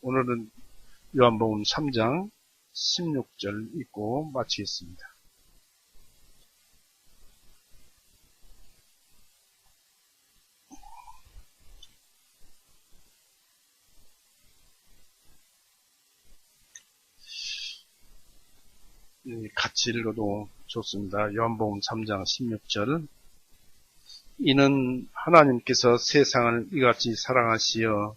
A: 오늘은 요한복음 3장 16절 읽고 마치겠습니다. 같이 읽어도 좋습니다. 요한복음 3장 16절. 이는 하나님께서 세상을 이같이 사랑하시어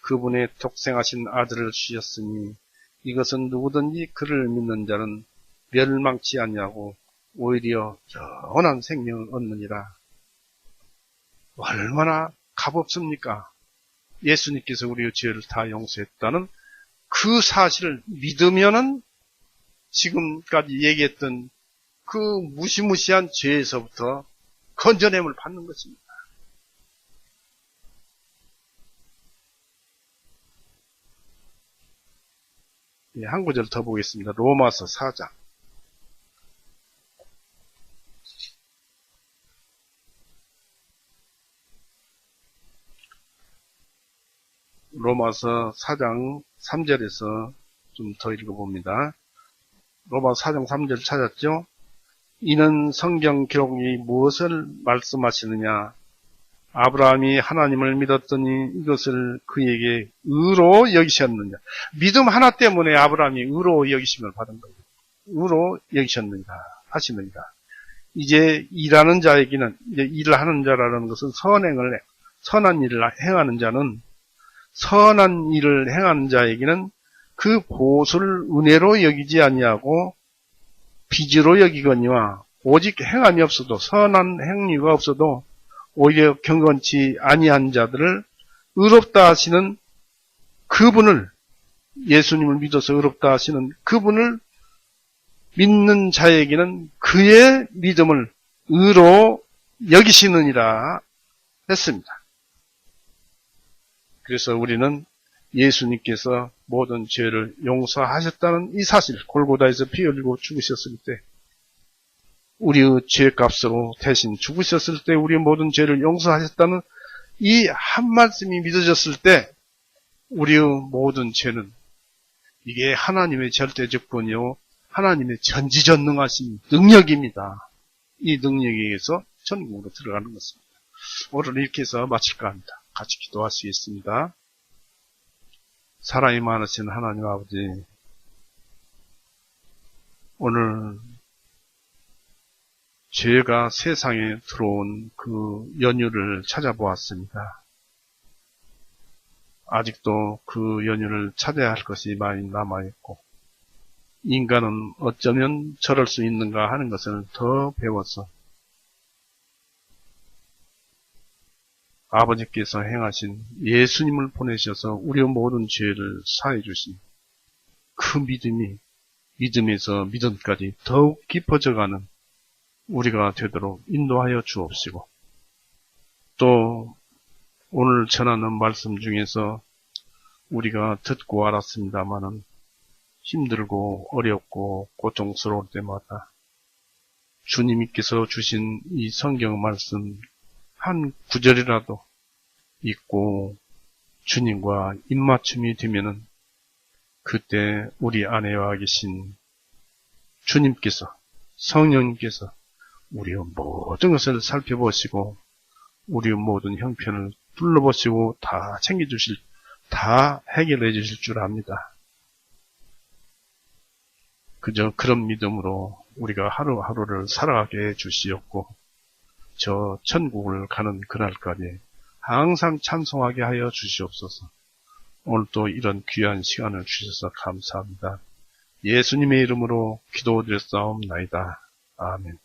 A: 그분의 독생하신 아들을 주셨으니 이것은 누구든지 그를 믿는 자는 멸망치 아니하고 오히려 영원한 생명을 얻느니라. 얼마나 값없습니까? 예수님께서 우리의 죄를 다 용서했다는 그 사실을 믿으면은 지금까지 얘기했던 그 무시무시한 죄에서부터 건져냄을 받는 것입니다. 한 구절 더 보겠습니다. 로마서 4장. 로마서 4장 3절에서 좀 더 읽어봅니다. 로마서 4장 3절 찾았죠? 이는 성경 기록이 무엇을 말씀하시느냐? 아브라함이 하나님을 믿었더니 이것을 그에게 의로 여기셨느냐? 믿음 하나 때문에 아브라함이 의로 여기심을 받은 거예요. 의로 여기셨느니라 하시느니라. 이제 일하는 자에게는, 이제 일을 하는 자라는 것은 선한 일을 행하는 자는, 선한 일을 행하는 자에게는 그 보수를 은혜로 여기지 아니하고 빚으로 여기거니와 오직 행함이 없어도, 선한 행위가 없어도 오히려 경건치 아니한 자들을 의롭다 하시는 그분을, 예수님을 믿어서 의롭다 하시는 그분을 믿는 자에게는 그의 믿음을 의로 여기시느니라 했습니다. 그래서 우리는 예수님께서 모든 죄를 용서하셨다는 이 사실, 골고다에서 피 흘리고 죽으셨을 때, 우리의 죄값으로 대신 죽으셨을 때 우리의 모든 죄를 용서하셨다는 이 한 말씀이 믿어졌을 때 우리의 모든 죄는, 이게 하나님의 절대주권이요 하나님의 전지전능하신 능력입니다. 이 능력에 의해서 천국으로 들어가는 것입니다. 오늘 이렇게 해서 마칠까 합니다. 같이 기도하시겠습니다. 사랑이 많으신 하나님 아버지, 오늘 죄가 세상에 들어온 그 연유를 찾아보았습니다. 아직도 그 연유를 찾아야 할 것이 많이 남아있고, 인간은 어쩌면 저럴 수 있는가 하는 것을 더 배워서 아버지께서 행하신 예수님을 보내셔서 우리의 모든 죄를 사해 주신 그 믿음이, 믿음에서 믿음까지 더욱 깊어져가는 우리가 되도록 인도하여 주옵시고, 또 오늘 전하는 말씀 중에서 우리가 듣고 알았습니다마는 힘들고 어렵고 고통스러울 때마다 주님께서 주신 이 성경 말씀 한 구절이라도 읽고 주님과 입맞춤이 되면은 그때 우리 안에 계신 주님께서, 성령님께서 우리의 모든 것을 살펴보시고 우리의 모든 형편을 둘러보시고 다 챙겨주실 다 해결해 주실 줄 압니다. 그저 그런 믿음으로 우리가 하루하루를 살아가게 해 주시옵고 저 천국을 가는 그날까지 항상 찬송하게 하여 주시옵소서. 오늘 또 이런 귀한 시간을 주셔서 감사합니다. 예수님의 이름으로 기도드렸사옵나이다. 아멘.